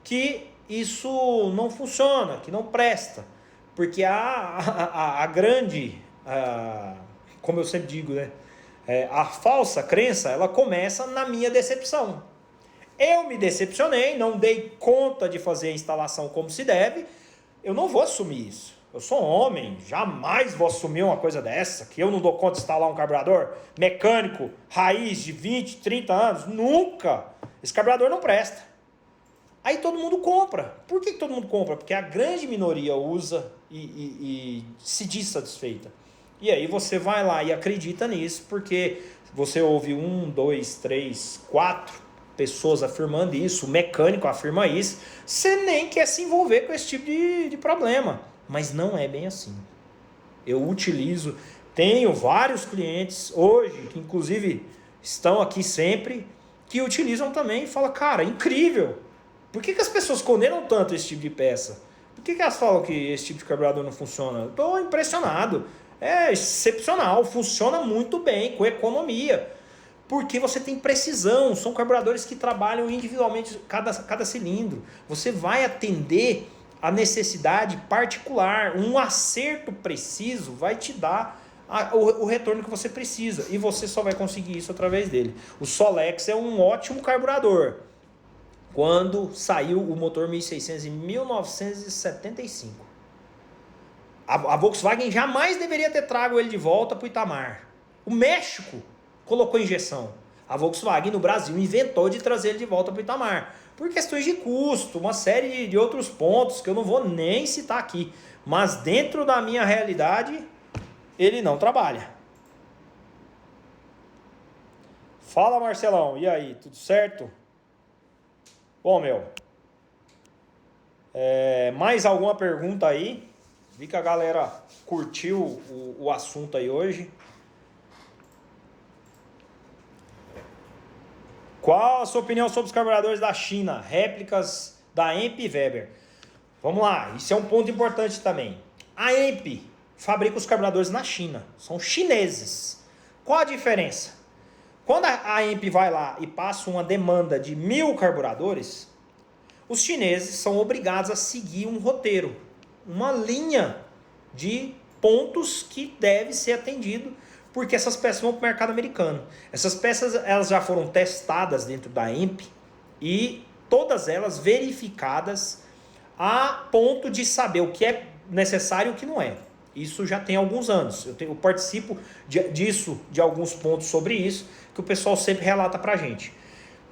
[SPEAKER 1] que isso não funciona, que não presta? Porque a grande, como eu sempre digo, né? A falsa crença, ela começa na minha decepção. Eu me decepcionei, não dei conta de fazer a instalação como se deve. Eu não vou assumir isso. Eu sou homem, jamais vou assumir uma coisa dessa, que eu não dou conta de instalar um carburador mecânico, raiz de 20, 30 anos. Nunca! Esse carburador não presta. Aí todo mundo compra. Por que todo mundo compra? Porque a grande minoria usa e se diz satisfeita. E aí você vai lá e acredita nisso, porque você ouve 1, 2, 3, 4 pessoas afirmando isso, o mecânico afirma isso, você nem quer se envolver com esse tipo de problema. Mas não é bem assim. Eu utilizo, tenho vários clientes hoje, que inclusive estão aqui sempre, que utilizam também e falam, cara, incrível. Por que as pessoas condenam tanto esse tipo de peça? Por que elas falam que esse tipo de carburador não funciona? Estou impressionado. É excepcional, funciona muito bem, com economia. Porque você tem precisão, são carburadores que trabalham individualmente cada cilindro. Você vai atender a necessidade particular. Um acerto preciso vai te dar o retorno que você precisa. E você só vai conseguir isso através dele. O Solex é um ótimo carburador. Quando saiu o motor 1600 em 1975. A Volkswagen jamais deveria ter trago ele de volta para o Itamar. O México colocou injeção. A Volkswagen no Brasil inventou de trazer ele de volta para o Itamar. Por questões de custo, uma série de outros pontos que eu não vou nem citar aqui. Mas dentro da minha realidade, ele não trabalha. Fala, Marcelão. E aí, tudo certo? Bom, mais alguma pergunta aí? Vi que a galera curtiu o assunto aí hoje. Qual a sua opinião sobre os carburadores da China? Réplicas da EMP e Weber. Vamos lá, isso é um ponto importante também. A EMP fabrica os carburadores na China. São chineses. Qual a diferença? Quando a EMP vai lá e passa uma demanda de 1.000 carburadores, os chineses são obrigados a seguir um roteiro, uma linha de pontos que deve ser atendido, porque essas peças vão para o mercado americano. Essas peças elas já foram testadas dentro da EMP e todas elas verificadas a ponto de saber o que é necessário e o que não é. Isso já tem alguns anos. Eu participo disso, de alguns pontos sobre isso, que o pessoal sempre relata pra gente.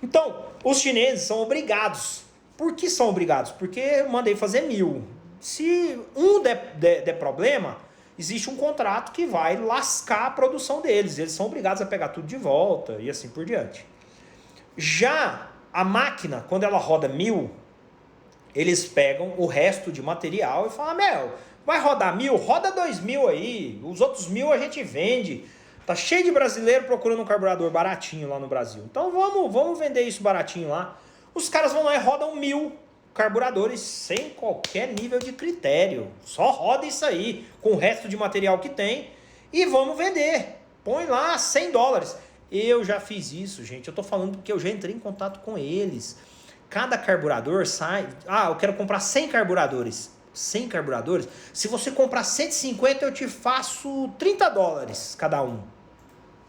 [SPEAKER 1] Então, os chineses são obrigados. Por que são obrigados? Porque eu mandei fazer 1.000. Se um der problema, existe um contrato que vai lascar a produção deles. Eles são obrigados a pegar tudo de volta e assim por diante. Já a máquina, quando ela roda 1.000, eles pegam o resto de material e falam, vai rodar 1.000? Roda 2.000 aí, os outros 1.000 a gente vende. Tá cheio de brasileiro procurando um carburador baratinho lá no Brasil. Então vamos vender isso baratinho lá. Os caras vão lá e rodam 1.000 carburadores sem qualquer nível de critério. Só roda isso aí, com o resto de material que tem, e vamos vender. Põe lá $100. Eu já fiz isso, gente. Eu tô falando porque eu já entrei em contato com eles. Cada carburador sai... eu quero comprar 100 carburadores. 100 carburadores? Se você comprar 150, eu te faço $30 cada um.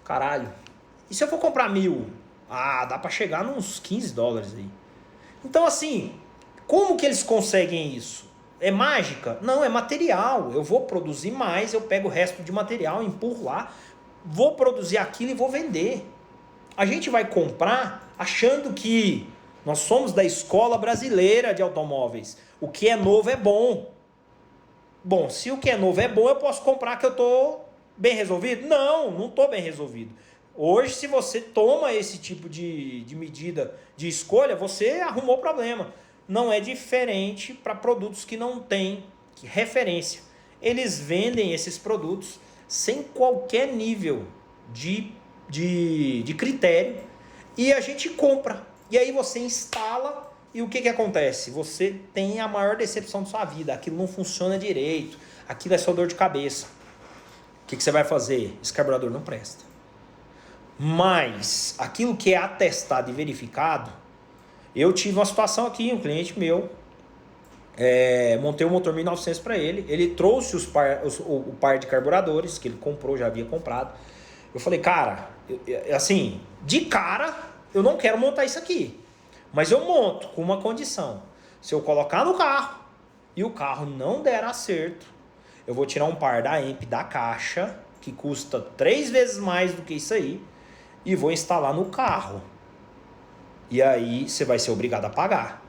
[SPEAKER 1] Caralho. E se eu for comprar 1.000? Dá pra chegar nos $15 aí. Então, assim, como que eles conseguem isso? É mágica? Não, é material. Eu vou produzir mais, eu pego o resto de material, empurro lá, vou produzir aquilo e vou vender. A gente vai comprar achando que nós somos da escola brasileira de automóveis. O que é novo é bom. Bom, se o que é novo é bom, eu posso comprar que eu estou bem resolvido? Não estou bem resolvido. Hoje, se você toma esse tipo de medida de escolha, você arrumou o problema. Não é diferente para produtos que não têm referência. Eles vendem esses produtos sem qualquer nível de critério e a gente compra. E aí você instala e o que acontece? Você tem a maior decepção da sua vida. Aquilo não funciona direito. Aquilo é só dor de cabeça. O que você vai fazer? Esse carburador não presta. Mas aquilo que é atestado e verificado, eu tive uma situação aqui, um cliente meu, montei um motor 1900 para ele trouxe o par de carburadores que ele comprou, já havia comprado. Eu falei, cara, assim, de cara, eu não quero montar isso aqui, mas eu monto com uma condição: se eu colocar no carro e o carro não der acerto, eu vou tirar um par da EMP da caixa, que custa 3 vezes mais do que isso aí, e vou instalar no carro. E aí você vai ser obrigado a pagar.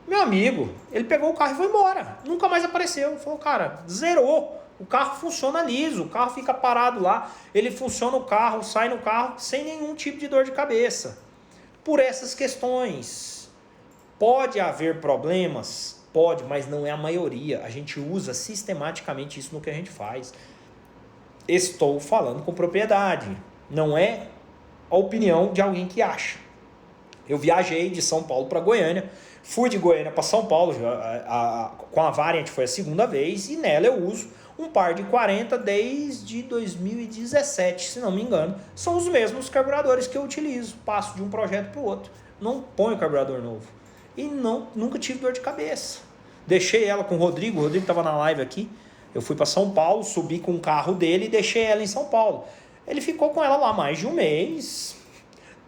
[SPEAKER 1] Meu amigo, ele pegou o carro e foi embora. Nunca mais apareceu. Falou, cara, zerou. O carro funciona liso, o carro fica parado lá. Ele funciona o carro, sai no carro sem nenhum tipo de dor de cabeça. Por essas questões. Pode haver problemas? Pode, mas não é a maioria. A gente usa sistematicamente isso no que a gente faz. Estou falando com propriedade. Não é a opinião de alguém que acha. Eu viajei de São Paulo para Goiânia, fui de Goiânia para São Paulo, com a Variant foi a segunda vez, e nela eu uso um par de 40 desde 2017, se não me engano. São os mesmos carburadores que eu utilizo, passo de um projeto para o outro. Não ponho carburador novo. E nunca tive dor de cabeça. Deixei ela com o Rodrigo estava na live aqui. Eu fui para São Paulo, subi com o carro dele e deixei ela em São Paulo. Ele ficou com ela lá mais de um mês.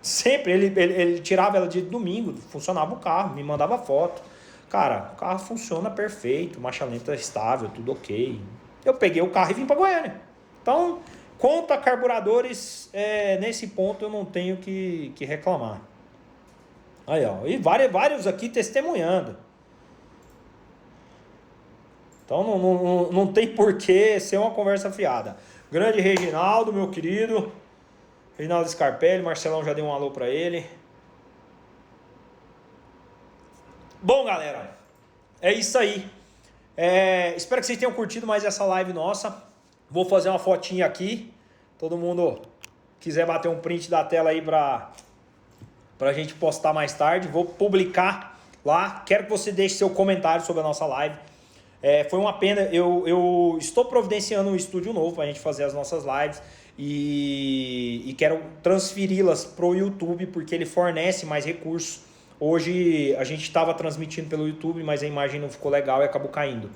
[SPEAKER 1] Sempre, ele tirava ela de domingo, funcionava o carro, me mandava foto. Cara, o carro funciona perfeito, marcha lenta estável, tudo ok. Eu peguei o carro e vim para Goiânia. Então, quanto a carburadores, nesse ponto eu não tenho que reclamar. Aí, ó, e vários aqui testemunhando. Então não tem porquê ser uma conversa fiada. Grande Reginaldo, meu querido. Reginaldo Scarpelli, Marcelão já deu um alô pra ele. Bom, galera, é isso aí. Espero que vocês tenham curtido mais essa live nossa. Vou fazer uma fotinha aqui. Todo mundo quiser bater um print da tela aí pra gente postar mais tarde. Vou publicar lá. Quero que você deixe seu comentário sobre a nossa live. Foi uma pena. Eu estou providenciando um estúdio novo pra gente fazer as nossas lives. E quero transferi-las para o YouTube porque ele fornece mais recursos. Hoje a gente estava transmitindo pelo YouTube, mas a imagem não ficou legal e acabou caindo.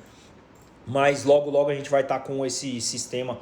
[SPEAKER 1] Mas logo a gente vai estar com esse sistema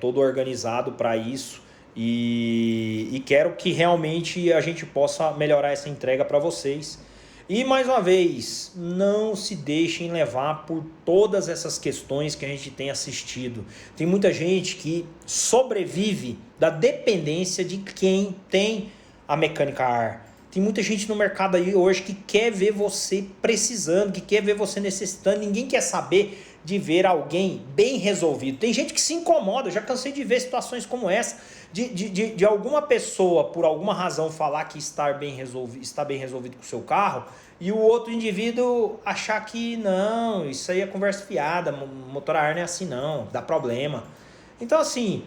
[SPEAKER 1] todo organizado para isso. E quero que realmente a gente possa melhorar essa entrega para vocês. E mais uma vez, não se deixem levar por todas essas questões que a gente tem assistido. Tem muita gente que sobrevive da dependência de quem tem a mecânica ar. Tem muita gente no mercado aí hoje que quer ver você precisando, que quer ver você necessitando. Ninguém quer saber de ver alguém bem resolvido. Tem gente que se incomoda, eu já cansei de ver situações como essa, de alguma pessoa, por alguma razão, falar que está bem resolvido com o seu carro, e o outro indivíduo achar que não, isso aí é conversa fiada, motor a ar não é assim não, dá problema. Então assim,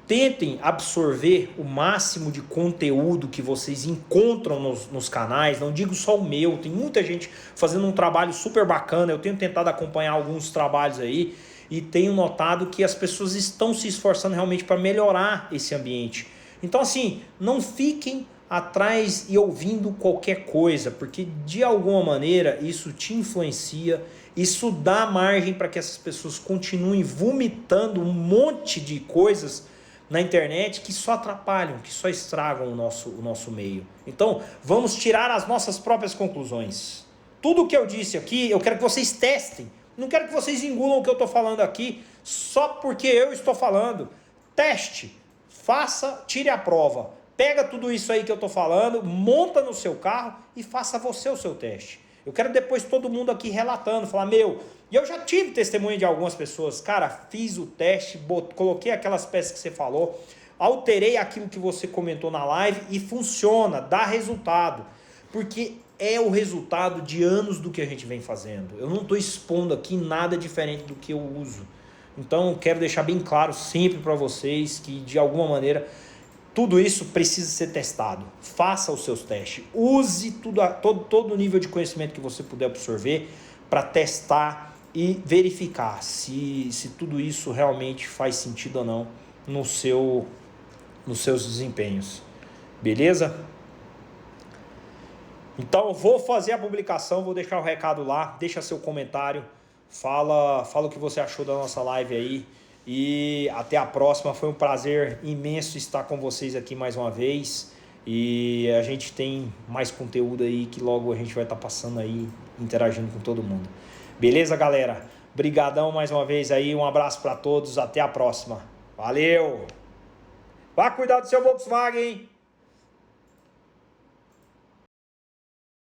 [SPEAKER 1] tentem absorver o máximo de conteúdo que vocês encontram nos canais, não digo só o meu, tem muita gente fazendo um trabalho super bacana, eu tenho tentado acompanhar alguns trabalhos aí e tenho notado que as pessoas estão se esforçando realmente para melhorar esse ambiente. Então assim, não fiquem atrás e ouvindo qualquer coisa, porque de alguma maneira isso te influencia, isso dá margem para que essas pessoas continuem vomitando um monte de coisas na internet que só atrapalham, que só estragam o nosso meio. Então, vamos tirar as nossas próprias conclusões. Tudo que eu disse aqui, eu quero que vocês testem. Não quero que vocês engulam o que eu estou falando aqui só porque eu estou falando. Teste, faça, tire a prova. Pega tudo isso aí que eu estou falando, monta no seu carro e faça você o seu teste. Eu quero depois todo mundo aqui relatando, falar, e eu já tive testemunho de algumas pessoas, cara, fiz o teste, coloquei aquelas peças que você falou, alterei aquilo que você comentou na live e funciona, dá resultado, porque é o resultado de anos do que a gente vem fazendo. Eu não estou expondo aqui nada diferente do que eu uso. Então, quero deixar bem claro sempre para vocês que, de alguma maneira, tudo isso precisa ser testado. Faça os seus testes. Use todo o nível de conhecimento que você puder absorver para testar e verificar se tudo isso realmente faz sentido ou não nos seus desempenhos. Beleza? Então eu vou fazer a publicação, vou deixar o recado lá, deixa seu comentário, fala o que você achou da nossa live aí. E até a próxima, foi um prazer imenso estar com vocês aqui mais uma vez. E a gente tem mais conteúdo aí que logo a gente vai estar passando aí, interagindo com todo mundo. Beleza, galera? Brigadão mais uma vez aí, um abraço para todos, até a próxima. Valeu! Vá cuidar do seu Volkswagen, hein?